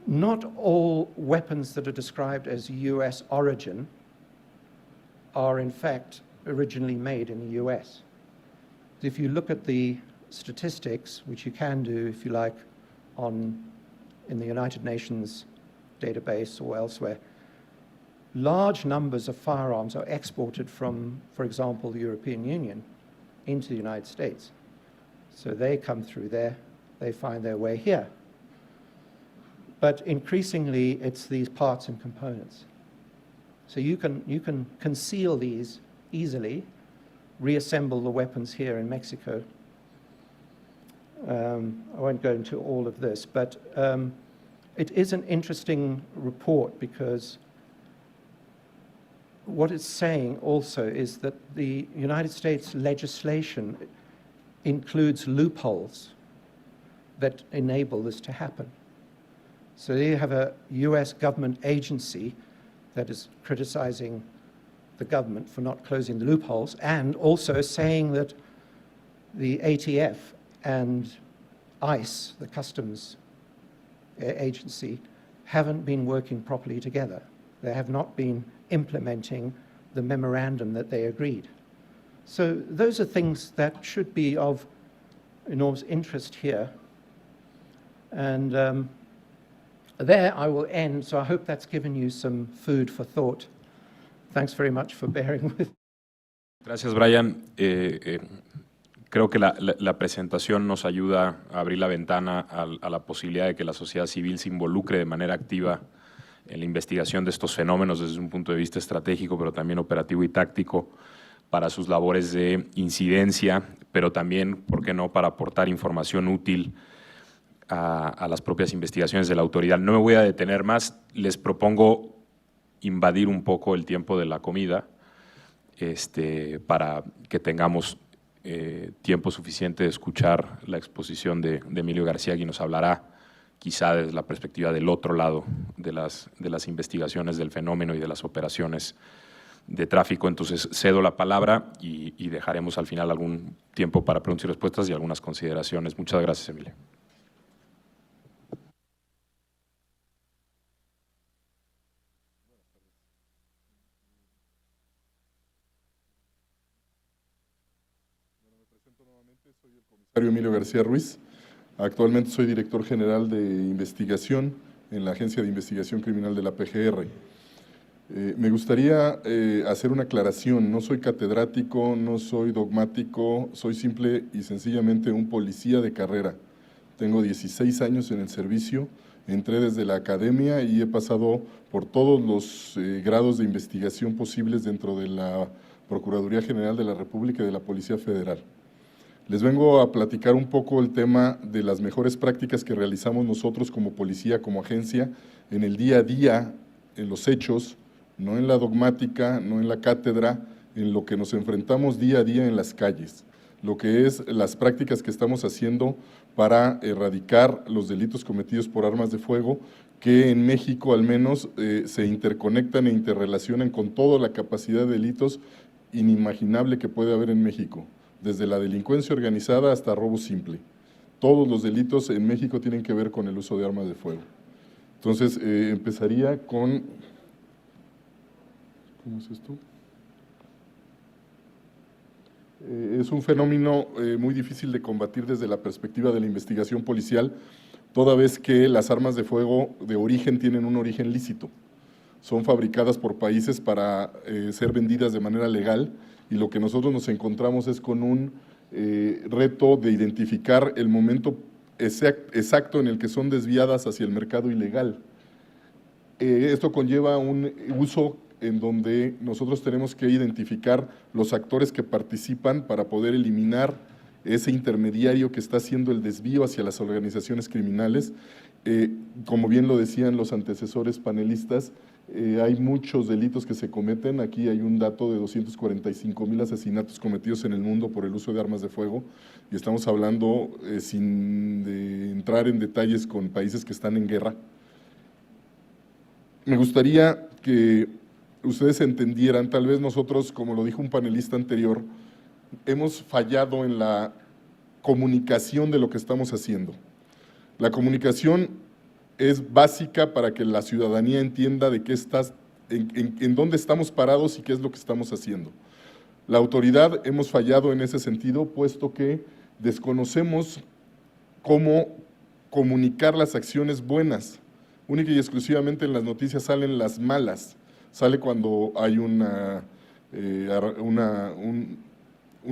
Not all weapons that are described as US origin are in fact originally made in the US. If you look at the statistics, which you can do if you like in the United Nations database or elsewhere, large numbers of firearms are exported from, for example, the European Union into the United States. So they come through there, they find their way here. But increasingly, it's these parts and components. So you can conceal these easily, reassemble the weapons here in Mexico. I won't go into all of this, but it is an interesting report because what it's saying also is that the United States legislation includes loopholes that enable this to happen. So you have a US government agency that is criticizing the government for not closing the loopholes and also saying that the ATF and ICE, the customs agency, haven't been working properly together. They have not been implementing the memorandum that they agreed. So those are things that should be of enormous interest here. And there I will end, so I hope that's given you some food for thought. Thanks very much for bearing with. Gracias, Brian. Creo que la presentación nos ayuda a abrir la ventana a la posibilidad de que la sociedad civil se involucre de manera activa en la investigación de estos fenómenos desde un punto de vista estratégico, pero también operativo y táctico para sus labores de incidencia, pero también, ¿por qué no?, para aportar información útil a las propias investigaciones de la autoridad. No me voy a detener más, les propongo invadir un poco el tiempo de la comida para que tengamos tiempo suficiente de escuchar la exposición de Emilio García, quien nos hablará quizá desde la perspectiva del otro lado de las investigaciones del fenómeno y de las operaciones de tráfico. Entonces cedo la palabra y dejaremos al final algún tiempo para preguntas y respuestas y algunas consideraciones. Muchas gracias, Emilio. Soy el comisario Emilio García Ruiz. Actualmente soy director general de investigación en la Agencia de Investigación Criminal de la PGR. Me gustaría hacer una aclaración. No soy catedrático, no soy dogmático, soy simple y sencillamente un policía de carrera. Tengo 16 años en el servicio, entré desde la academia y he pasado por todos los grados de investigación posibles dentro de la Procuraduría General de la República y de la Policía Federal. Les vengo a platicar un poco el tema de las mejores prácticas que realizamos nosotros como policía, como agencia, en el día a día, en los hechos, no en la dogmática, no en la cátedra, en lo que nos enfrentamos día a día en las calles, lo que es las prácticas que estamos haciendo para erradicar los delitos cometidos por armas de fuego, que en México al menos se interconectan e interrelacionan con toda la capacidad de delitos inimaginable que puede haber en México, desde la delincuencia organizada hasta robo simple. Todos los delitos en México tienen que ver con el uso de armas de fuego. Entonces, empezaría con… ¿Cómo es esto? Es un fenómeno muy difícil de combatir desde la perspectiva de la investigación policial, toda vez que las armas de fuego de origen tienen un origen lícito. Son fabricadas por países para ser vendidas de manera legal, y lo que nosotros nos encontramos es con un reto de identificar el momento exacto en el que son desviadas hacia el mercado ilegal. Esto conlleva un uso en donde nosotros tenemos que identificar los actores que participan para poder eliminar ese intermediario que está haciendo el desvío hacia las organizaciones criminales. Como bien lo decían los antecesores panelistas, hay muchos delitos que se cometen. Aquí hay un dato de 245,000 asesinatos cometidos en el mundo por el uso de armas de fuego, y estamos hablando sin entrar en detalles con países que están en guerra. Me gustaría que ustedes entendieran, tal vez nosotros, como lo dijo un panelista anterior, hemos fallado en la comunicación de lo que estamos haciendo. La comunicación es básica para que la ciudadanía entienda de qué en dónde estamos parados y qué es lo que estamos haciendo. La autoridad hemos fallado en ese sentido, puesto que desconocemos cómo comunicar las acciones buenas. Única y exclusivamente en las noticias salen las malas. Sale cuando hay un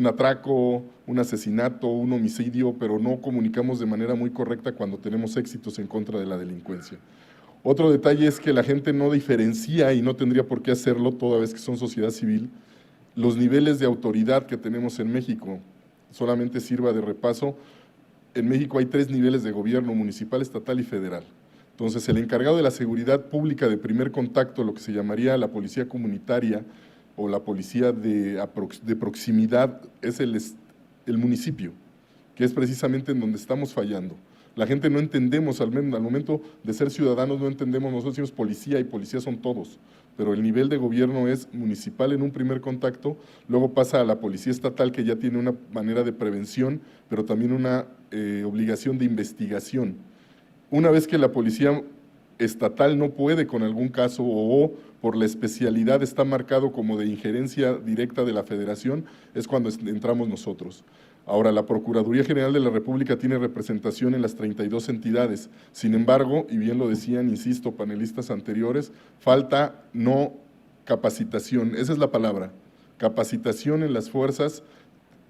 atraco, un asesinato, un homicidio, pero no comunicamos de manera muy correcta cuando tenemos éxitos en contra de la delincuencia. Otro detalle es que la gente no diferencia, y no tendría por qué hacerlo toda vez que son sociedad civil, los niveles de autoridad que tenemos en México. Solamente sirva de repaso, en México hay 3 niveles de gobierno: municipal, estatal y federal. Entonces, el encargado de la seguridad pública de primer contacto, lo que se llamaría la policía comunitaria o la policía de proximidad, es el municipio, que es precisamente en donde estamos fallando. La gente no entendemos, al momento de ser ciudadanos no entendemos, nosotros decimos policía y policía son todos, pero el nivel de gobierno es municipal en un primer contacto, luego pasa a la policía estatal, que ya tiene una manera de prevención, pero también una obligación de investigación. Una vez que la policía estatal no puede con algún caso, o por la especialidad está marcado como de injerencia directa de la federación, es cuando entramos nosotros. Ahora, la Procuraduría General de la República tiene representación en las 32 entidades. Sin embargo, y bien lo decían, insisto, panelistas anteriores, falta no capacitación, esa es la palabra, capacitación en las fuerzas,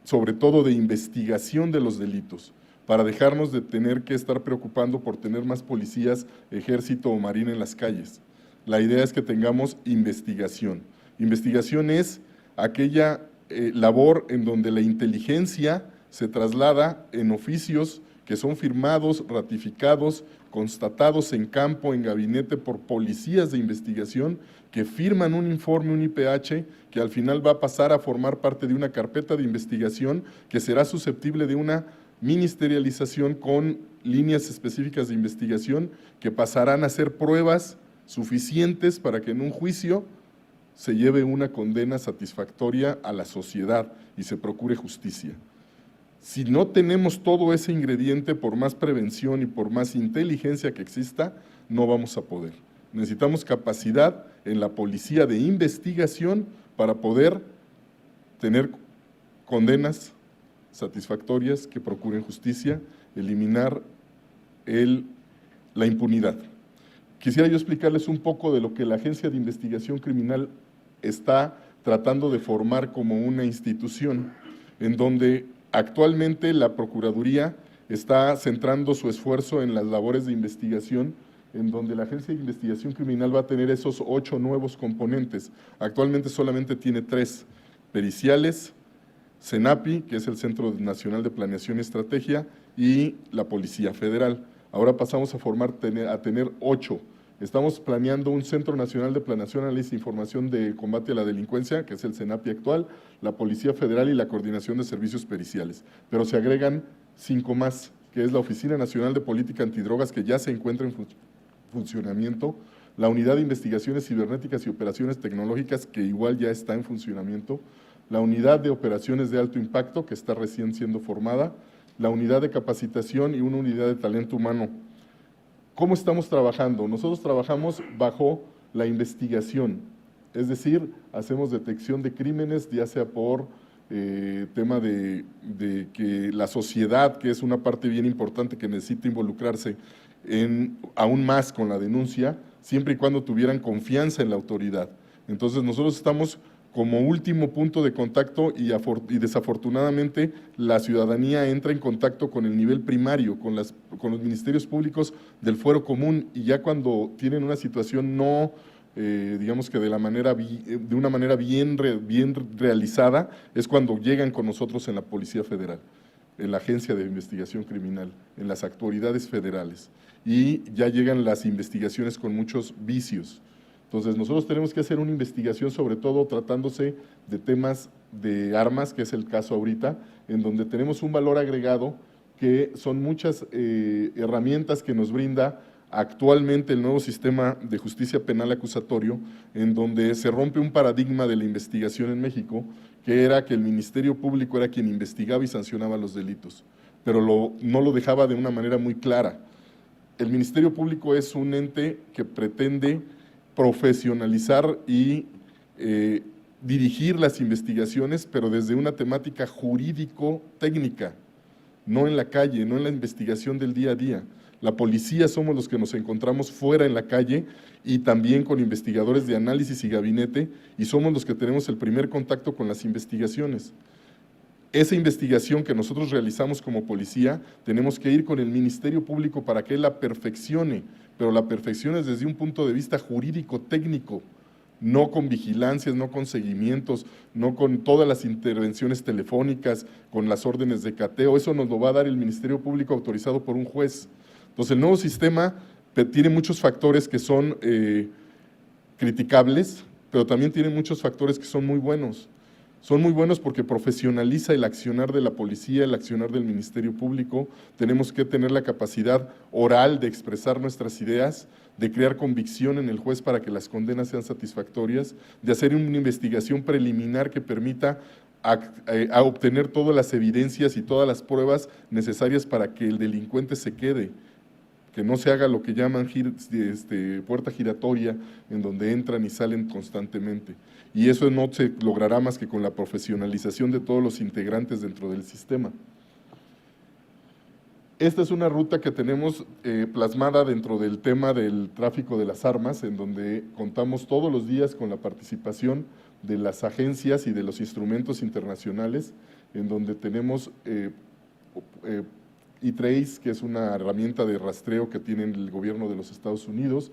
sobre todo de investigación de los delitos, para dejarnos de tener que estar preocupando por tener más policías, ejército o marina en las calles. La idea es que tengamos investigación. Investigación es aquella labor en donde la inteligencia se traslada en oficios que son firmados, ratificados, constatados en campo, en gabinete por policías de investigación que firman un informe, un IPH, que al final va a pasar a formar parte de una carpeta de investigación que será susceptible de una ministerialización con líneas específicas de investigación que pasarán a ser pruebas suficientes para que en un juicio se lleve una condena satisfactoria a la sociedad y se procure justicia. Si no tenemos todo ese ingrediente, por más prevención y por más inteligencia que exista, no vamos a poder. Necesitamos capacidad en la policía de investigación para poder tener condenas satisfactorias que procuren justicia, eliminar la impunidad. Quisiera yo explicarles un poco de lo que la Agencia de Investigación Criminal está tratando de formar como una institución, en donde actualmente la Procuraduría está centrando su esfuerzo en las labores de investigación, en donde la Agencia de Investigación Criminal va a tener esos 8 nuevos componentes. Actualmente solamente tiene 3, periciales, CENAPI, que es el Centro Nacional de Planeación y Estrategia, y la Policía Federal. Ahora pasamos a tener 8. Estamos planeando un Centro Nacional de Planeación, Análisis e Información de Combate a la Delincuencia, que es el CENAPI actual, la Policía Federal y la Coordinación de Servicios Periciales. Pero se agregan 5 más, que es la Oficina Nacional de Política Antidrogas, que ya se encuentra en funcionamiento, la Unidad de Investigaciones Cibernéticas y Operaciones Tecnológicas, que igual ya está en funcionamiento, la Unidad de Operaciones de Alto Impacto, que está recién siendo formada, la Unidad de Capacitación y una Unidad de Talento Humano. ¿Cómo estamos trabajando? Nosotros trabajamos bajo la investigación, es decir, hacemos detección de crímenes, ya sea por tema de que la sociedad, que es una parte bien importante que necesita involucrarse aún más con la denuncia, siempre y cuando tuvieran confianza en la autoridad. Entonces nosotros estamos como último punto de contacto y desafortunadamente la ciudadanía entra en contacto con el nivel primario, con los ministerios públicos del fuero común, y ya cuando tienen una situación no digamos que de una manera bien realizada, es cuando llegan con nosotros en la Policía Federal, en la Agencia de Investigación Criminal, en las autoridades federales, y ya llegan las investigaciones con muchos vicios. Entonces, nosotros tenemos que hacer una investigación, sobre todo tratándose de temas de armas, que es el caso ahorita, en donde tenemos un valor agregado que son muchas herramientas que nos brinda actualmente el nuevo sistema de justicia penal acusatorio, en donde se rompe un paradigma de la investigación en México, que era que el Ministerio Público era quien investigaba y sancionaba los delitos, pero no lo dejaba de una manera muy clara. El Ministerio Público es un ente que pretende profesionalizar y dirigir las investigaciones, pero desde una temática jurídico-técnica, no en la calle, no en la investigación del día a día. La policía somos los que nos encontramos fuera en la calle y también con investigadores de análisis y gabinete, y somos los que tenemos el primer contacto con las investigaciones. Esa investigación que nosotros realizamos como policía, tenemos que ir con el Ministerio Público para que él la perfeccione, pero la perfeccione desde un punto de vista jurídico-técnico, no con vigilancias, no con seguimientos, no con todas las intervenciones telefónicas, con las órdenes de cateo. Eso nos lo va a dar el Ministerio Público autorizado por un juez. Entonces, el nuevo sistema tiene muchos factores que son criticables, pero también tiene muchos factores que son muy buenos. Son muy buenos porque profesionaliza el accionar de la policía, el accionar del Ministerio Público. Tenemos que tener la capacidad oral de expresar nuestras ideas, de crear convicción en el juez para que las condenas sean satisfactorias, de hacer una investigación preliminar que permita a obtener todas las evidencias y todas las pruebas necesarias para que el delincuente se quede, que no se haga lo que llaman puerta giratoria, en donde entran y salen constantemente. Y eso no se logrará más que con la profesionalización de todos los integrantes dentro del sistema. Esta es una ruta que tenemos plasmada dentro del tema del tráfico de las armas, en donde contamos todos los días con la participación de las agencias y de los instrumentos internacionales, en donde tenemos E-Trace, que es una herramienta de rastreo que tiene el gobierno de los Estados Unidos.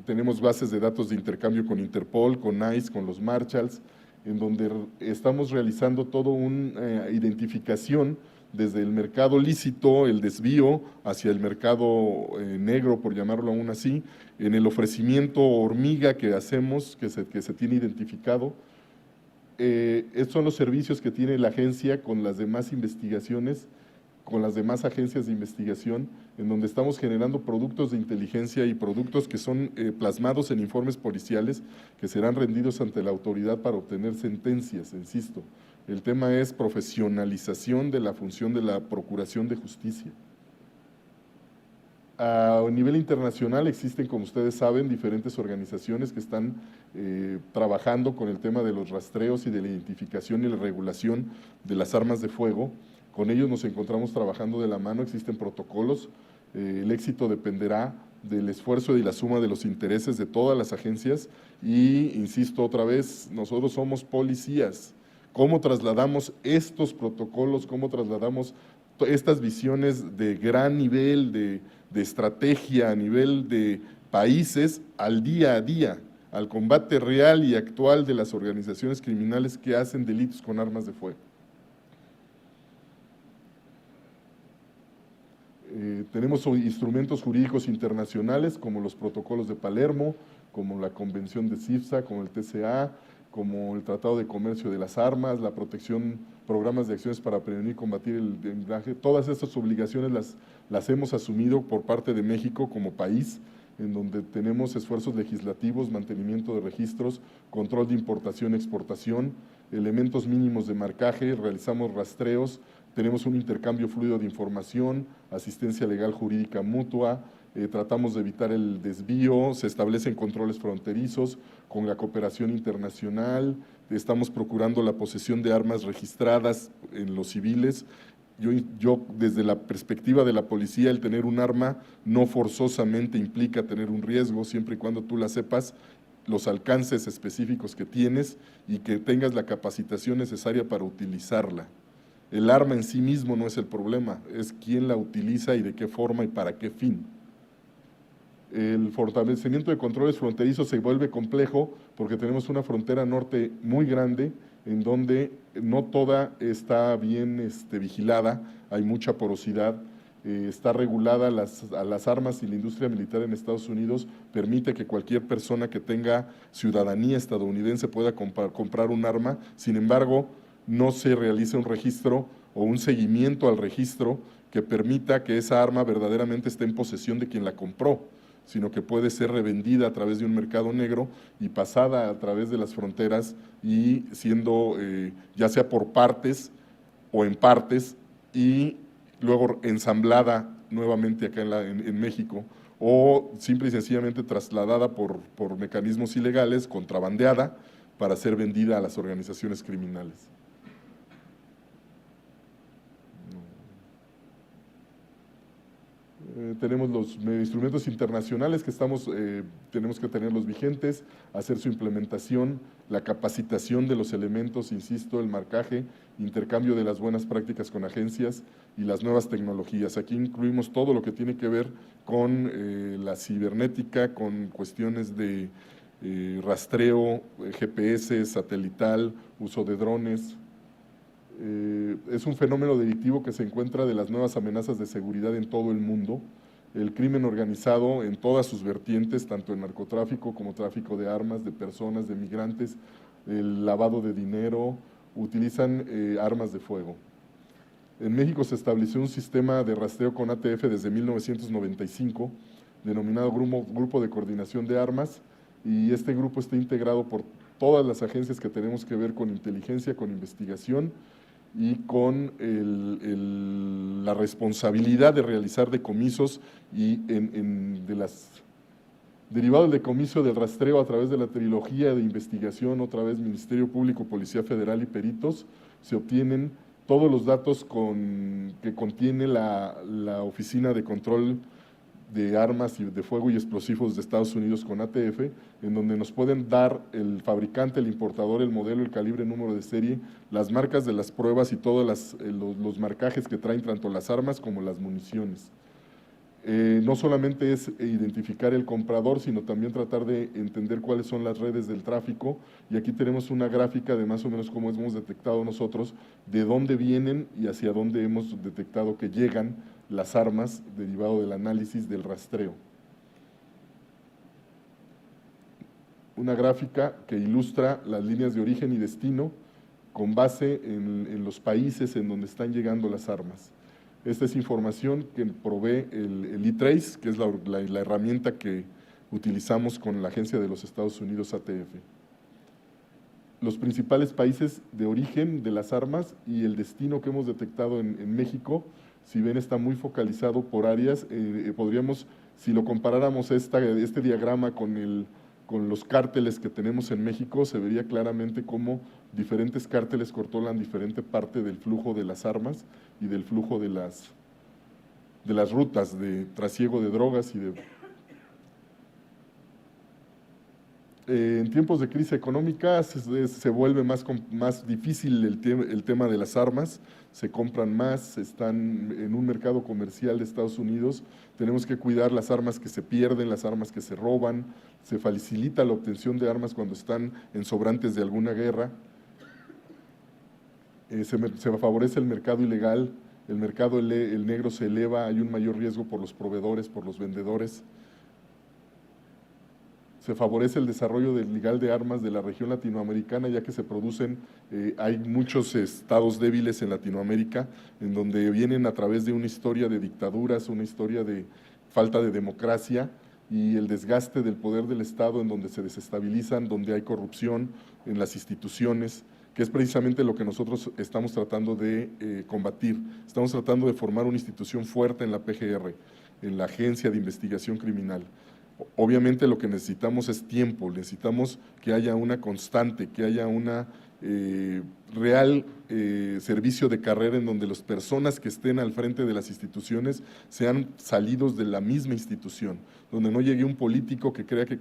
Tenemos bases de datos de intercambio con Interpol, con ICE, con los Marshalls, en donde estamos realizando toda una identificación desde el mercado lícito, el desvío, hacia el mercado negro, por llamarlo aún así, en el ofrecimiento hormiga que hacemos, que se tiene identificado. Estos son los servicios que tiene la agencia con las demás investigaciones, con las demás agencias de investigación, en donde estamos generando productos de inteligencia y productos que son plasmados en informes policiales que serán rendidos ante la autoridad para obtener sentencias, insisto. El tema es profesionalización de la función de la procuración de justicia. A nivel internacional existen, como ustedes saben, diferentes organizaciones que están trabajando con el tema de los rastreos y de la identificación y la regulación de las armas de fuego. Con ellos nos encontramos trabajando de la mano, existen protocolos, el éxito dependerá del esfuerzo y la suma de los intereses de todas las agencias y, insisto otra vez, nosotros somos policías. ¿Cómo trasladamos estos protocolos, cómo trasladamos estas visiones de gran nivel de estrategia a nivel de países al día a día, al combate real y actual de las organizaciones criminales que hacen delitos con armas de fuego? Tenemos instrumentos jurídicos internacionales como los protocolos de Palermo, como la Convención de CIFSA, como el TCA, como el Tratado de Comercio de las Armas, la protección, programas de acciones para prevenir y combatir el blindaje. Todas estas obligaciones las hemos asumido por parte de México como país, en donde tenemos esfuerzos legislativos, mantenimiento de registros, control de importación, exportación, elementos mínimos de marcaje, realizamos rastreos, tenemos un intercambio fluido de información, asistencia legal jurídica mutua, tratamos de evitar el desvío, se establecen controles fronterizos con la cooperación internacional, estamos procurando la posesión de armas registradas en los civiles. Yo desde la perspectiva de la policía, el tener un arma no forzosamente implica tener un riesgo, siempre y cuando tú la sepas, los alcances específicos que tienes y que tengas la capacitación necesaria para utilizarla. El arma en sí mismo no es el problema, es quién la utiliza y de qué forma y para qué fin. El fortalecimiento de controles fronterizos se vuelve complejo porque tenemos una frontera norte muy grande en donde no toda está bien vigilada, hay mucha porosidad, está regulada a las armas y la industria militar en Estados Unidos permite que cualquier persona que tenga ciudadanía estadounidense pueda comprar un arma, sin embargo, no se realiza un registro o un seguimiento al registro que permita que esa arma verdaderamente esté en posesión de quien la compró, sino que puede ser revendida a través de un mercado negro y pasada a través de las fronteras y siendo ya sea por partes o en partes y luego ensamblada nuevamente acá en México o simple y sencillamente trasladada por mecanismos ilegales, contrabandeada, para ser vendida a las organizaciones criminales. Tenemos los instrumentos internacionales que tenemos que tenerlos vigentes, hacer su implementación, la capacitación de los elementos, insisto, el marcaje, intercambio de las buenas prácticas con agencias y las nuevas tecnologías. Aquí incluimos todo lo que tiene que ver con la cibernética, con cuestiones de rastreo, GPS, satelital, uso de drones. Es un fenómeno delictivo que se encuentra de las nuevas amenazas de seguridad en todo el mundo. El crimen organizado en todas sus vertientes, tanto el narcotráfico como tráfico de armas, de personas, de migrantes, el lavado de dinero, utilizan armas de fuego. En México se estableció un sistema de rastreo con ATF desde 1995, denominado Grupo de Coordinación de Armas, y este grupo está integrado por todas las agencias que tenemos que ver con inteligencia, con investigación, y con la responsabilidad de realizar decomisos y derivado del decomiso del rastreo a través de la trilogía de investigación, otra vez Ministerio Público, Policía Federal y peritos, se obtienen todos los datos que contiene la Oficina de Control de Armas y de Fuego y Explosivos de Estados Unidos con ATF, en donde nos pueden dar el fabricante, el importador, el modelo, el calibre, el número de serie, las marcas de las pruebas y todos los marcajes que traen tanto las armas como las municiones. No solamente es identificar el comprador, sino también tratar de entender cuáles son las redes del tráfico, y aquí tenemos una gráfica de más o menos cómo hemos detectado nosotros, de dónde vienen y hacia dónde hemos detectado que llegan las armas derivado del análisis del rastreo. Una gráfica que ilustra las líneas de origen y destino con base en los países en donde están llegando las armas. Esta es información que provee el E-Trace, que es la herramienta que utilizamos con la agencia de los Estados Unidos ATF. Los principales países de origen de las armas y el destino que hemos detectado en México, si ven, está muy focalizado por áreas. Podríamos, si lo comparáramos este diagrama con los cárteles que tenemos en México, se vería claramente cómo diferentes cárteles controlan diferente parte del flujo de las armas y del flujo de las rutas de trasiego de drogas y en tiempos de crisis económica se vuelve más difícil el tema de las armas, se compran más, están en un mercado comercial de Estados Unidos, tenemos que cuidar las armas que se pierden, las armas que se roban, se facilita la obtención de armas cuando están en sobrantes de alguna guerra, se favorece el mercado ilegal, el mercado el negro se eleva, hay un mayor riesgo por los proveedores, por los vendedores. Se favorece el desarrollo legal de armas de la región latinoamericana, ya que se producen, hay muchos estados débiles en Latinoamérica, en donde vienen a través de una historia de dictaduras, una historia de falta de democracia y el desgaste del poder del Estado, en donde se desestabilizan, donde hay corrupción en las instituciones, que es precisamente lo que nosotros estamos tratando de combatir. Estamos tratando de formar una institución fuerte en la PGR, en la Agencia de Investigación Criminal. Obviamente lo que necesitamos es tiempo, necesitamos que haya una constante, que haya una real servicio de carrera en donde las personas que estén al frente de las instituciones sean salidos de la misma institución, donde no llegue un político que crea que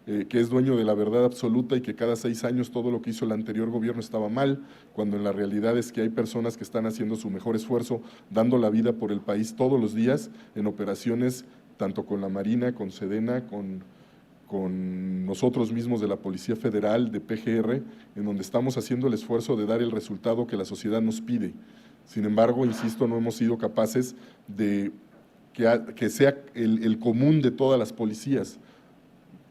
que es dueño de la verdad absoluta y que cada 6 años todo lo que hizo el anterior gobierno estaba mal, cuando en la realidad es que hay personas que están haciendo su mejor esfuerzo, dando la vida por el país todos los días en operaciones tanto con la Marina, con Sedena, con nosotros mismos de la Policía Federal, de PGR, en donde estamos haciendo el esfuerzo de dar el resultado que la sociedad nos pide. Sin embargo, insisto, no hemos sido capaces de que sea el común de todas las policías.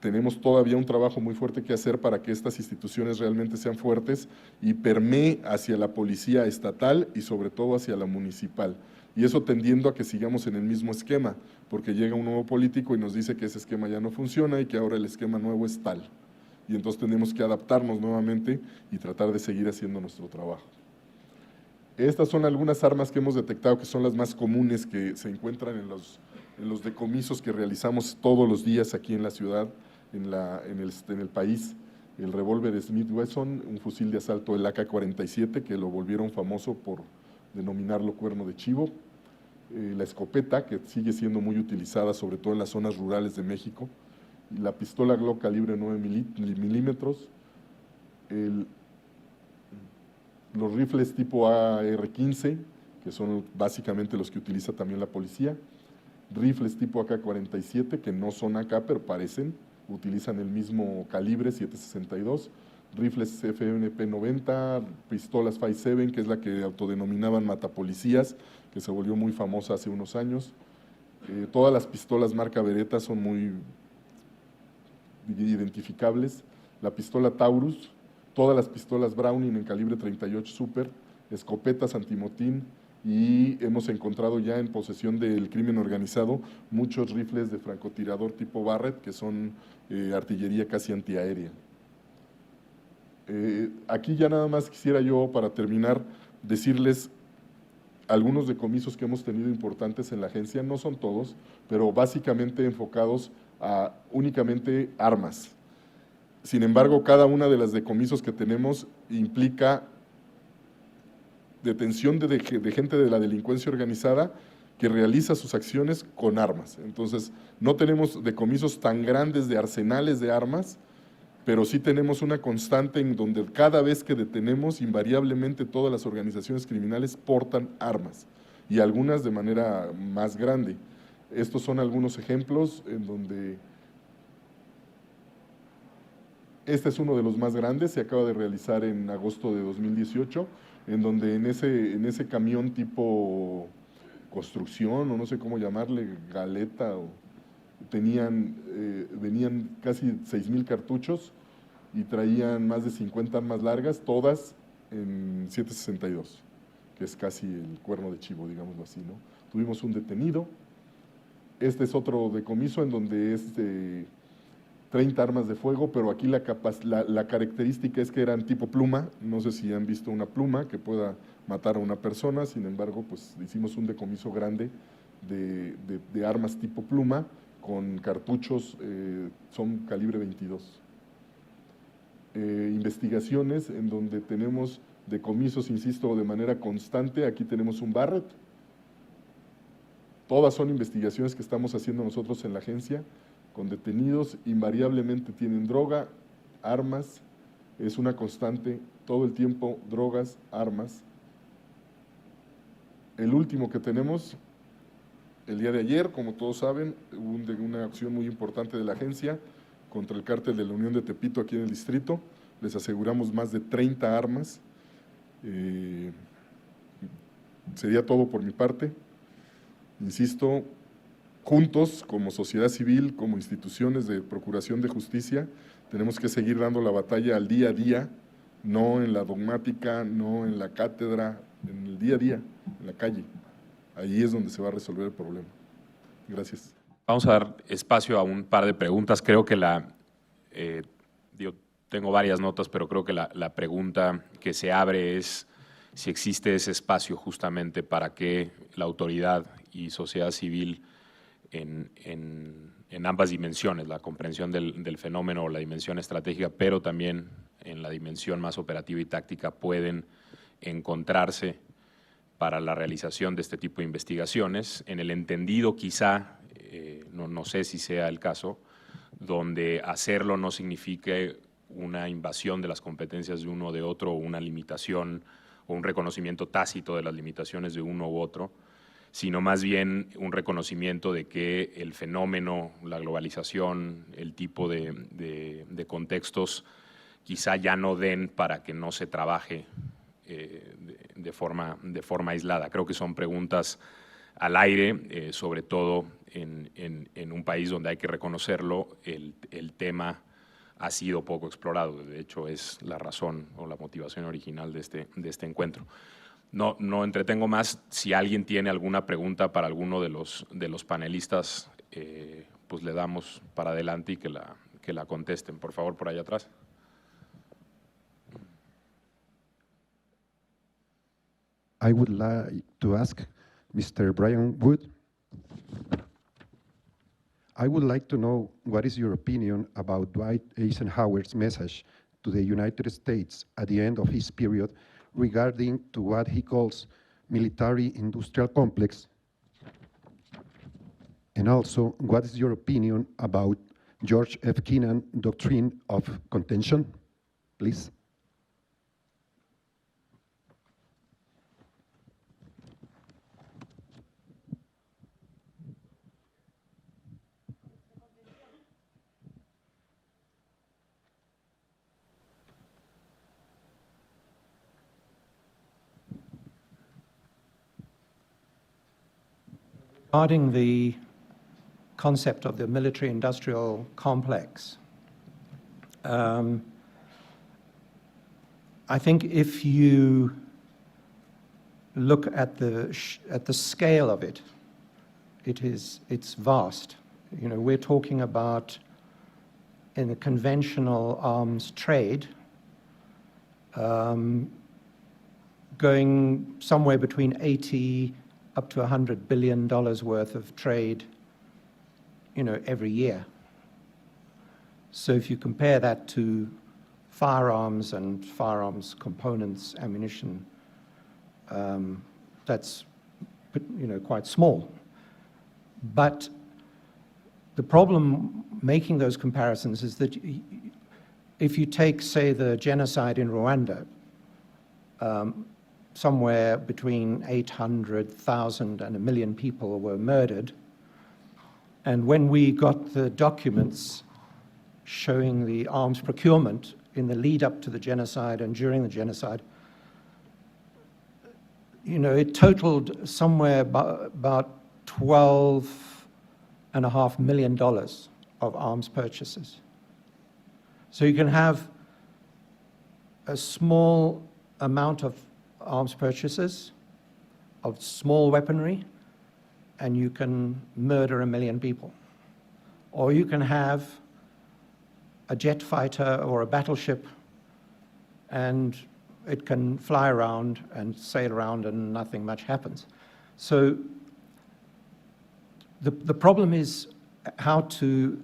Tenemos todavía un trabajo muy fuerte que hacer para que estas instituciones realmente sean fuertes y permee hacia la policía estatal y sobre todo hacia la municipal. Y eso tendiendo a que sigamos en el mismo esquema, porque llega un nuevo político y nos dice que ese esquema ya no funciona y que ahora el esquema nuevo es tal. Y entonces tenemos que adaptarnos nuevamente y tratar de seguir haciendo nuestro trabajo. Estas son algunas armas que hemos detectado que son las más comunes que se encuentran en los decomisos que realizamos todos los días aquí en la ciudad, en el país. El revólver Smith Wesson, un fusil de asalto, el AK-47, que lo volvieron famoso por denominarlo cuerno de chivo, la escopeta, que sigue siendo muy utilizada sobre todo en las zonas rurales de México, y la pistola Glock calibre 9 milímetros, los rifles tipo AR-15, que son básicamente los que utiliza también la policía, rifles tipo AK-47, que no son AK, pero parecen, utilizan el mismo calibre, 7.62, rifles FMP-90, pistolas 5.7, que es la que autodenominaban matapolicías, que se volvió muy famosa hace unos años. Todas las pistolas marca Beretta son muy identificables. La pistola Taurus, todas las pistolas Browning en calibre 38 Super, escopetas antimotín, y hemos encontrado ya en posesión del crimen organizado muchos rifles de francotirador tipo Barrett, que son artillería casi antiaérea. Aquí ya nada más quisiera yo, para terminar, decirles algunos decomisos que hemos tenido importantes en la agencia, no son todos, pero básicamente enfocados a únicamente armas. Sin embargo, cada una de las decomisos que tenemos implica detención de gente de la delincuencia organizada que realiza sus acciones con armas. Entonces, no tenemos decomisos tan grandes de arsenales de armas, pero sí tenemos una constante en donde cada vez que detenemos, invariablemente todas las organizaciones criminales portan armas, y algunas de manera más grande. Estos son algunos ejemplos en donde… Este es uno de los más grandes, se acaba de realizar en agosto de 2018, en donde en ese camión tipo construcción, o no sé cómo llamarle, galeta, venían casi 6,000 cartuchos y traían más de 50 armas largas, todas en 7.62, que es casi el cuerno de chivo, digámoslo así, ¿no? Tuvimos un detenido. Este es otro decomiso en donde es 30 armas de fuego, pero aquí la característica es que eran tipo pluma. No sé si han visto una pluma que pueda matar a una persona, sin embargo, pues hicimos un decomiso grande de armas tipo pluma con cartuchos, son calibre 22. Investigaciones en donde tenemos decomisos, insisto, de manera constante. Aquí tenemos un Barrett. Todas son investigaciones que estamos haciendo nosotros en la agencia, con detenidos, invariablemente tienen droga, armas, es una constante, todo el tiempo drogas, armas. El último que tenemos, el día de ayer, como todos saben, hubo una acción muy importante de la agencia contra el cártel de la Unión de Tepito aquí en el distrito. Les aseguramos más de 30 armas. Sería todo por mi parte. Insisto, juntos, como sociedad civil, como instituciones de procuración de justicia, tenemos que seguir dando la batalla al día a día, no en la dogmática, no en la cátedra, en el día a día, en la calle. Ahí es donde se va a resolver el problema. Gracias. Vamos a dar espacio a un par de preguntas. Creo que tengo varias notas, pero creo que la pregunta que se abre es si existe ese espacio justamente para que la autoridad y sociedad civil en ambas dimensiones, la comprensión del fenómeno o la dimensión estratégica, pero también en la dimensión más operativa y táctica, pueden encontrarse para la realización de este tipo de investigaciones, en el entendido quizá, no sé si sea el caso, donde hacerlo no signifique una invasión de las competencias de uno o de otro, o una limitación o un reconocimiento tácito de las limitaciones de uno u otro, sino más bien un reconocimiento de que el fenómeno, la globalización, el tipo de contextos quizá ya no den para que no se trabaje de forma aislada. Creo que son preguntas al aire, sobre todo en un país donde hay que reconocerlo, el tema ha sido poco explorado. De hecho, es la razón o la motivación original de este encuentro. No entretengo más. Si alguien tiene alguna pregunta para alguno de los panelistas, pues le damos para adelante y que la contesten. Por favor, por allá atrás. I would like to ask Mr. Brian Wood. I would like to know what is your opinion about Dwight Eisenhower's message to the United States at the end of his period regarding to what he calls military-industrial complex? And also, what is your opinion about George F. Kennan doctrine of contention, please? Regarding the concept of the military-industrial complex, I think if you look at the scale of it, it's vast. You know, we're talking about in a conventional arms trade going somewhere between 80 up to $100 billion worth of trade, you know, every year. So if you compare that to firearms and firearms components, ammunition, that's, you know, quite small. But the problem making those comparisons is that if you take, say, the genocide in Rwanda, somewhere between 800,000 and 1 million people were murdered. And when we got the documents showing the arms procurement in the lead up to the genocide and during the genocide, you know, it totaled somewhere about $12.5 million of arms purchases. So you can have a small amount of arms purchases of small weaponry, and you can murder 1 million people. Or you can have a jet fighter or a battleship, and it can fly around and sail around and nothing much happens. So the problem is how to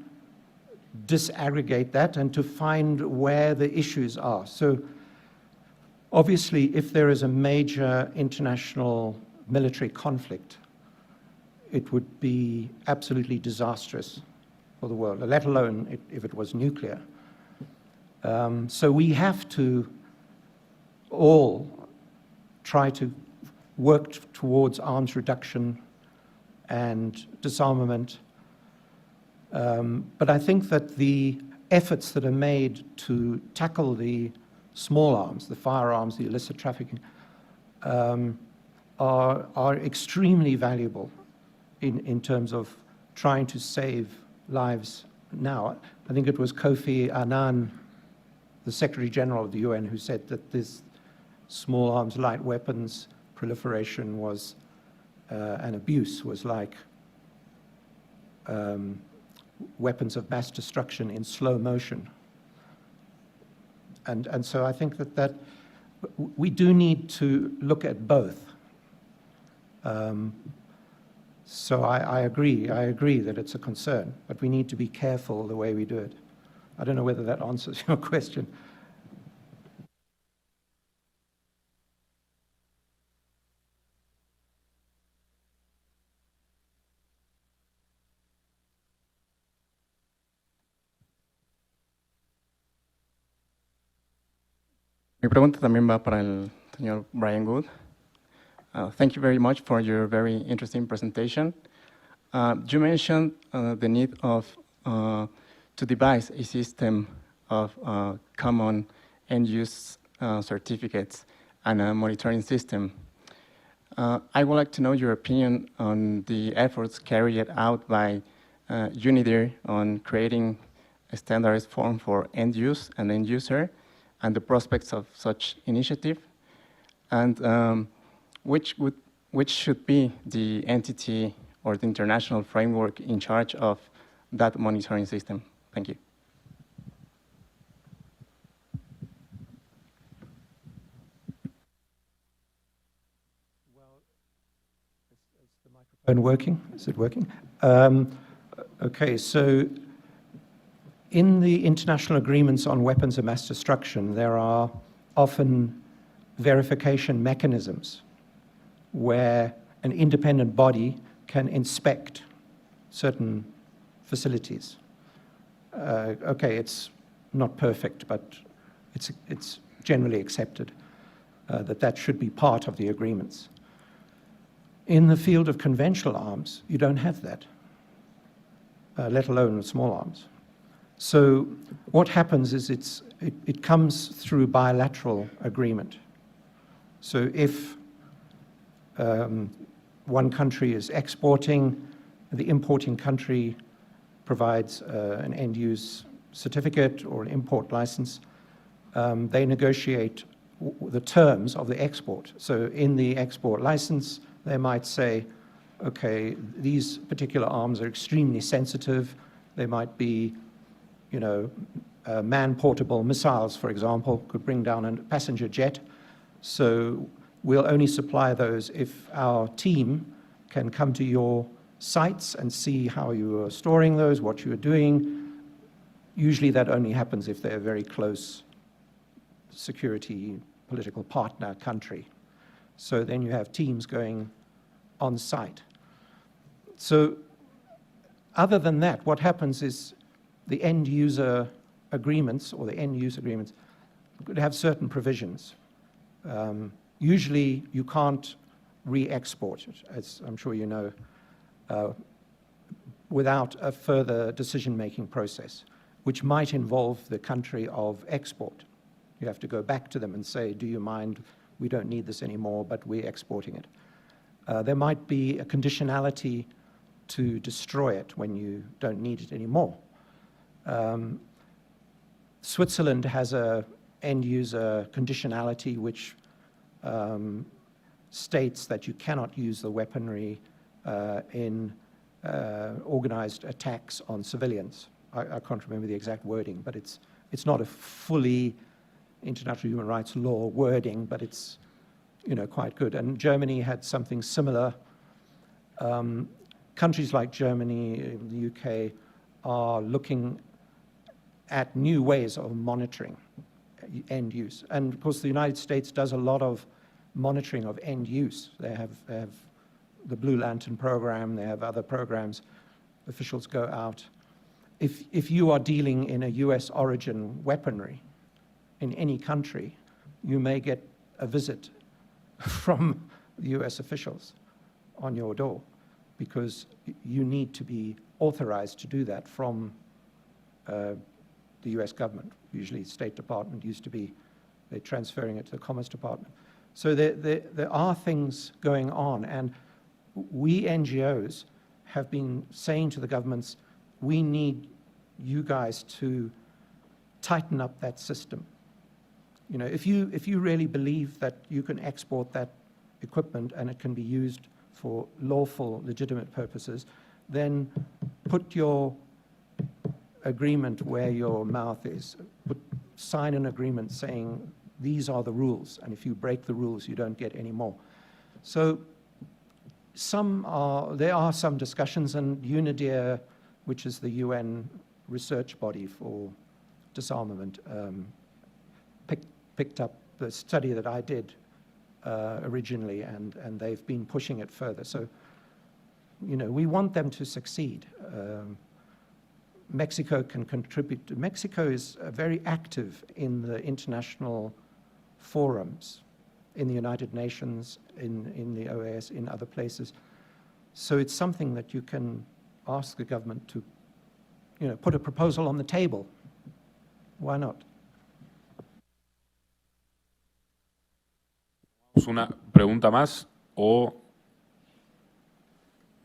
disaggregate that and to find where the issues are. So obviously, if there is a major international military conflict, it would be absolutely disastrous for the world, let alone if it was nuclear. So we have to all try to work towards arms reduction and disarmament. But I think that the efforts that are made to tackle the small arms, the firearms, the illicit trafficking, are extremely valuable in terms of trying to save lives now. I think it was Kofi Annan, the Secretary General of the UN, who said that this small arms, light weapons proliferation was an abuse, was like weapons of mass destruction in slow motion. And so I think that we do need to look at both. So I agree that it's a concern, but we need to be careful the way we do it. I don't know whether that answers your question. Mi pregunta también va para el señor Brian Wood. Thank you very much for your very interesting presentation. You mentioned the need of to devise a system of common end-use certificates and a monitoring system. I would like to know your opinion on the efforts carried out by UNIDIR on creating a standardized form for end use and end user, and the prospects of such initiative, and which should be the entity or the international framework in charge of that monitoring system. Thank you. Is the microphone working? Is it working? Okay, so in the international agreements on weapons of mass destruction, there are often verification mechanisms where an independent body can inspect certain facilities. Okay, it's not perfect, but it's generally accepted that should be part of the agreements. In the field of conventional arms, you don't have that, let alone small arms. So what happens is it comes through bilateral agreement. So if one country is exporting, the importing country provides an end-use certificate or an import license, they negotiate the terms of the export. So in the export license, they might say, okay, these particular arms are extremely sensitive. They might be, you know, man-portable missiles, for example, could bring down a passenger jet. So we'll only supply those if our team can come to your sites and see how you are storing those, what you are doing. Usually that only happens if they're a very close security political partner country. So then you have teams going on site. So other than that, what happens is the end user agreements or the end use agreements could have certain provisions. Usually you can't re-export it, as I'm sure you know, without a further decision-making process, which might involve the country of export. You have to go back to them and say, do you mind, we don't need this anymore, but we're exporting it. There might be a conditionality to destroy it when you don't need it anymore. Switzerland has a end-user conditionality which states that you cannot use the weaponry in organized attacks on civilians. I can't remember the exact wording, but it's not a fully international human rights law wording, but it's, you know, quite good. And Germany had something similar. Countries like Germany, the UK, are looking at new ways of monitoring end use. And of course, the United States does a lot of monitoring of end use. They have the Blue Lantern program, they have other programs. Officials go out. If you are dealing in a US origin weaponry in any country, you may get a visit from the US officials on your door because you need to be authorized to do that from the US government. Usually State Department used to be, they're transferring it to the Commerce Department. So there are things going on, and we NGOs have been saying to the governments, we need you guys to tighten up that system. You know, if you really believe that you can export that equipment and it can be used for lawful, legitimate purposes, then put your agreement where your mouth is. Sign an agreement saying these are the rules, and if you break the rules, you don't get any more. So there are some discussions, and UNIDIR, which is the UN research body for disarmament, picked up the study that I did originally, and they've been pushing it further. So, you know, we want them to succeed. Mexico can contribute. Mexico is very active in the international forums. in the United Nations, in the OAS, in other places. So it's something that you can ask the government to, put a proposal on the table. Why not? Una pregunta más o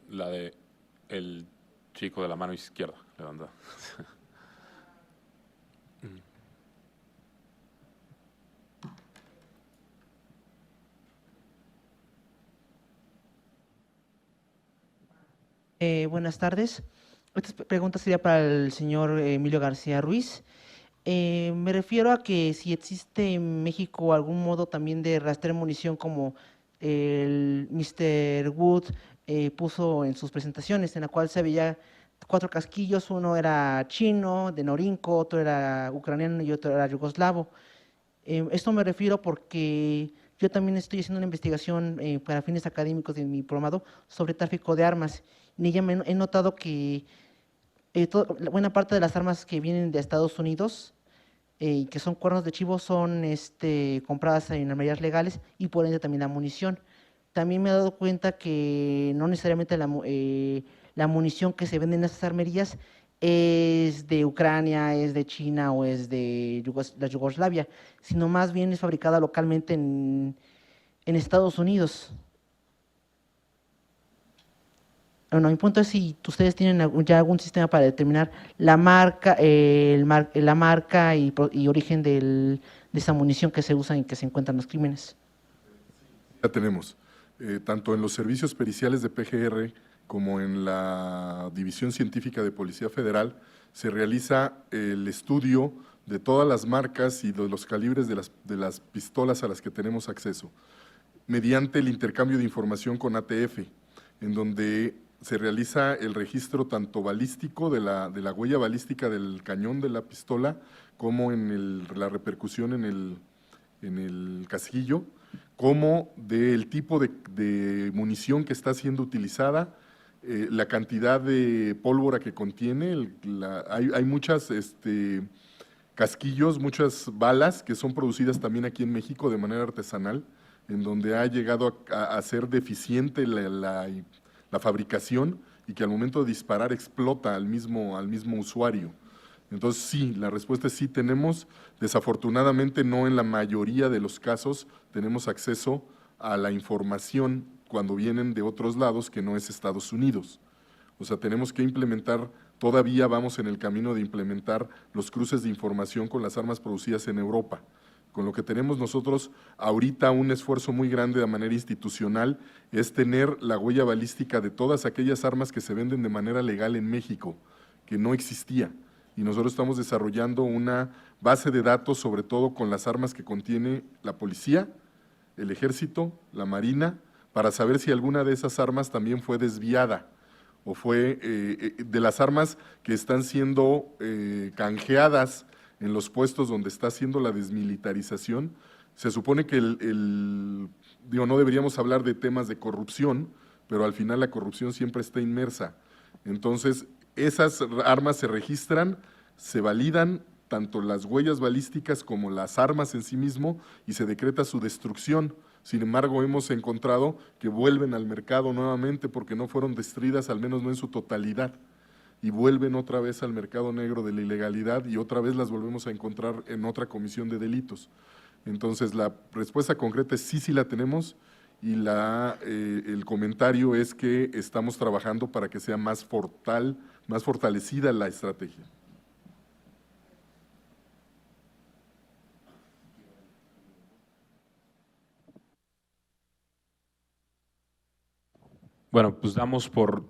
la de el chico de la mano izquierda levanta. Buenas tardes. Esta pregunta sería para el señor Emilio García Ruiz. Me refiero a que si existe en México algún modo también de rastrear munición como el Mr. Wood puso en sus presentaciones, en la cual se veía 4 casquillos, uno era chino, de Norinco, otro era ucraniano y otro era yugoslavo. Esto me refiero porque yo también estoy haciendo una investigación para fines académicos de mi diplomado sobre tráfico de armas. En ella he notado que buena parte de las armas que vienen de Estados Unidos, que son cuernos de chivo, son compradas en armerías legales y por ende también la munición. También me he dado cuenta que no necesariamente la munición que se vende en esas armerías es de Ucrania, es de China o es de la Yugoslavia, sino más bien es fabricada localmente en Estados Unidos. Bueno, mi punto es si ustedes tienen ya algún sistema para determinar la marca, la marca y origen de esa munición que se usa y que se encuentra en los crímenes. Ya tenemos, tanto en los servicios periciales de PGR como en la División Científica de Policía Federal, se realiza el estudio de todas las marcas y de los calibres de las pistolas a las que tenemos acceso, mediante el intercambio de información con ATF, en donde se realiza el registro tanto balístico de la huella balística del cañón de la pistola, como en la repercusión en el casquillo, como del tipo de munición que está siendo utilizada, la cantidad de pólvora que contiene. Hay muchas casquillos, muchas balas que son producidas también aquí en México de manera artesanal, en donde ha llegado a ser deficiente la fabricación y que al momento de disparar explota al mismo usuario. Entonces sí, la respuesta es sí tenemos. Desafortunadamente no en la mayoría de los casos tenemos acceso a la información cuando vienen de otros lados que no es Estados Unidos. O sea, tenemos que implementar, todavía vamos en el camino de implementar los cruces de información con las armas producidas en Europa. Con lo que tenemos nosotros ahorita un esfuerzo muy grande de manera institucional es tener la huella balística de todas aquellas armas que se venden de manera legal en México, que no existía. Y nosotros estamos desarrollando una base de datos, sobre todo con las armas que contiene la policía, el ejército, la marina, para saber si alguna de esas armas también fue desviada o fue de las armas que están siendo canjeadas en los puestos donde está haciendo la desmilitarización. Se supone que no deberíamos hablar de temas de corrupción, pero al final la corrupción siempre está inmersa. Entonces, esas armas se registran, se validan, tanto las huellas balísticas como las armas en sí mismo, y se decreta su destrucción. Sin embargo, hemos encontrado que vuelven al mercado nuevamente porque no fueron destruidas, al menos no en su totalidad, y vuelven otra vez al mercado negro de la ilegalidad y otra vez las volvemos a encontrar en otra comisión de delitos. Entonces, la respuesta concreta es sí la tenemos, y el comentario es que estamos trabajando para que sea más fortalecida la estrategia. Bueno, pues damos por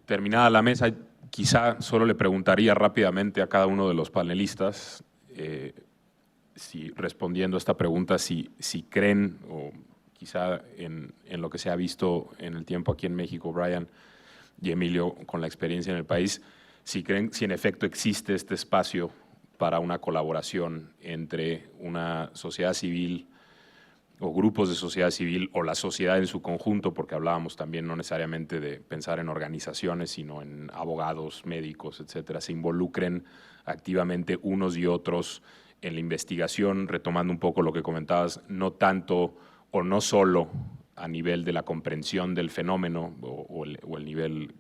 terminada la mesa. Quizá solo le preguntaría rápidamente a cada uno de los panelistas, respondiendo a esta pregunta, si creen, o quizá en lo que se ha visto en el tiempo aquí en México, Brian y Emilio, con la experiencia en el país, si creen, si en efecto existe este espacio para una colaboración entre una sociedad civil o grupos de sociedad civil o la sociedad en su conjunto, porque hablábamos también no necesariamente de pensar en organizaciones, sino en abogados, médicos, etcétera, se involucren activamente unos y otros en la investigación, retomando un poco lo que comentabas, no tanto o no solo a nivel de la comprensión del fenómeno o el nivel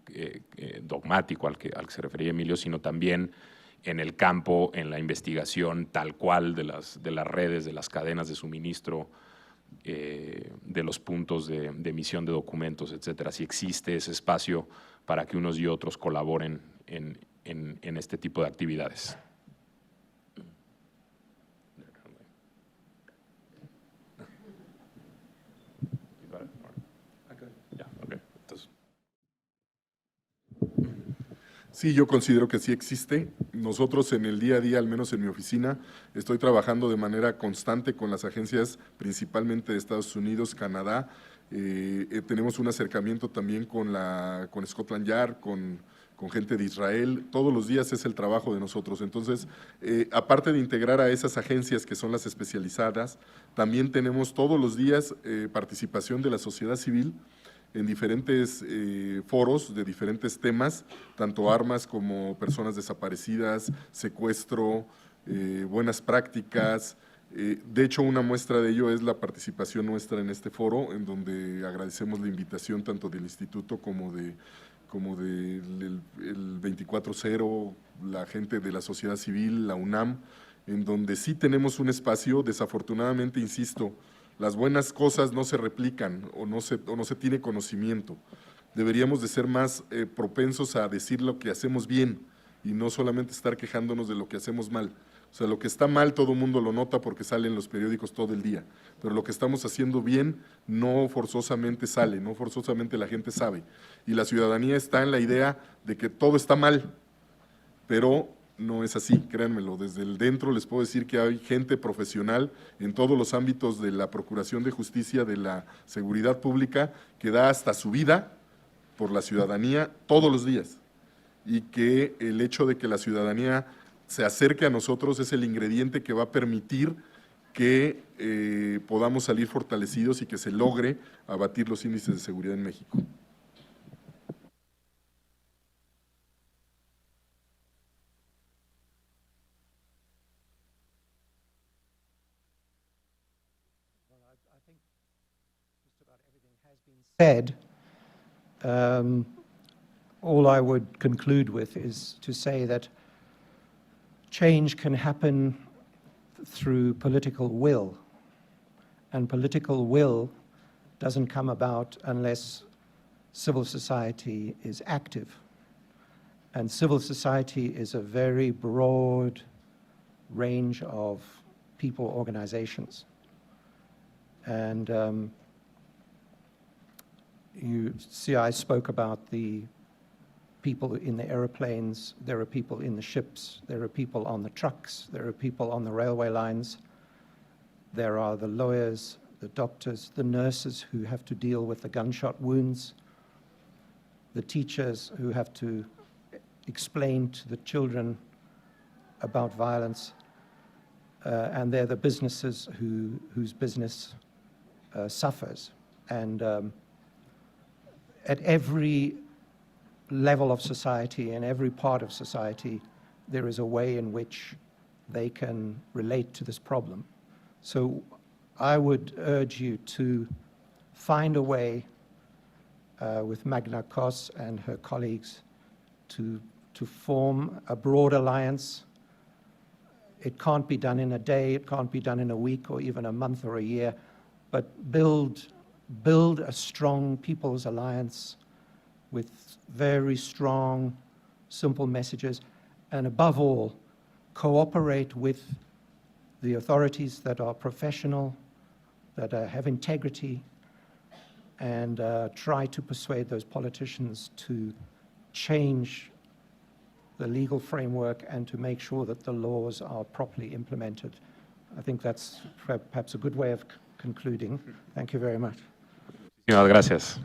dogmático al que se refería Emilio, sino también en el campo, en la investigación tal cual de las redes, de las cadenas de suministro, de los puntos de emisión de documentos, etcétera. Si existe ese espacio para que unos y otros colaboren en este tipo de actividades. Sí, yo considero que sí existe. Nosotros en el día a día, al menos en mi oficina, estoy trabajando de manera constante con las agencias principalmente de Estados Unidos, Canadá. Tenemos un acercamiento también con Scotland Yard, con gente de Israel. Todos los días es el trabajo de nosotros. Entonces, aparte de integrar a esas agencias que son las especializadas, también tenemos todos los días participación de la sociedad civil en diferentes foros de diferentes temas, tanto armas como personas desaparecidas, secuestro, buenas prácticas. De hecho, una muestra de ello es la participación nuestra en este foro, en donde agradecemos la invitación tanto del Instituto como del 24/0, la gente de la sociedad civil, la UNAM, en donde sí tenemos un espacio. Desafortunadamente, insisto, las buenas cosas no se replican o no se tiene conocimiento. Deberíamos de ser más propensos a decir lo que hacemos bien y no solamente estar quejándonos de lo que hacemos mal. O sea, lo que está mal todo el mundo lo nota porque sale en los periódicos todo el día, pero lo que estamos haciendo bien no forzosamente sale, no forzosamente la gente sabe. Y la ciudadanía está en la idea de que todo está mal, pero no es así, créanmelo. Desde el dentro les puedo decir que hay gente profesional en todos los ámbitos de la procuración de justicia, de la seguridad pública, que da hasta su vida por la ciudadanía todos los días. Y que el hecho de que la ciudadanía se acerque a nosotros es el ingrediente que va a permitir que podamos salir fortalecidos y que se logre abatir los índices de seguridad en México. Said, all I would conclude with is to say that change can happen through political will, and political will doesn't come about unless civil society is active. And civil society is a very broad range of people, organizations. And you see, I spoke about the people in the airplanes, there are people in the ships, there are people on the trucks, there are people on the railway lines, there are the lawyers, the doctors, the nurses who have to deal with the gunshot wounds, the teachers who have to explain to the children about violence, and they're the businesses whose business suffers. And at every level of society, in every part of society, there is a way in which they can relate to this problem. So I would urge you to find a way with Magna Cos and her colleagues to form a broad alliance. It can't be done in a day, it can't be done in a week or even a month or a year, but build a strong people's alliance with very strong, simple messages, and above all, cooperate with the authorities that are professional, that have integrity, and try to persuade those politicians to change the legal framework and to make sure that the laws are properly implemented. I think that's perhaps a good way of concluding. Thank you very much. Muchísimas gracias.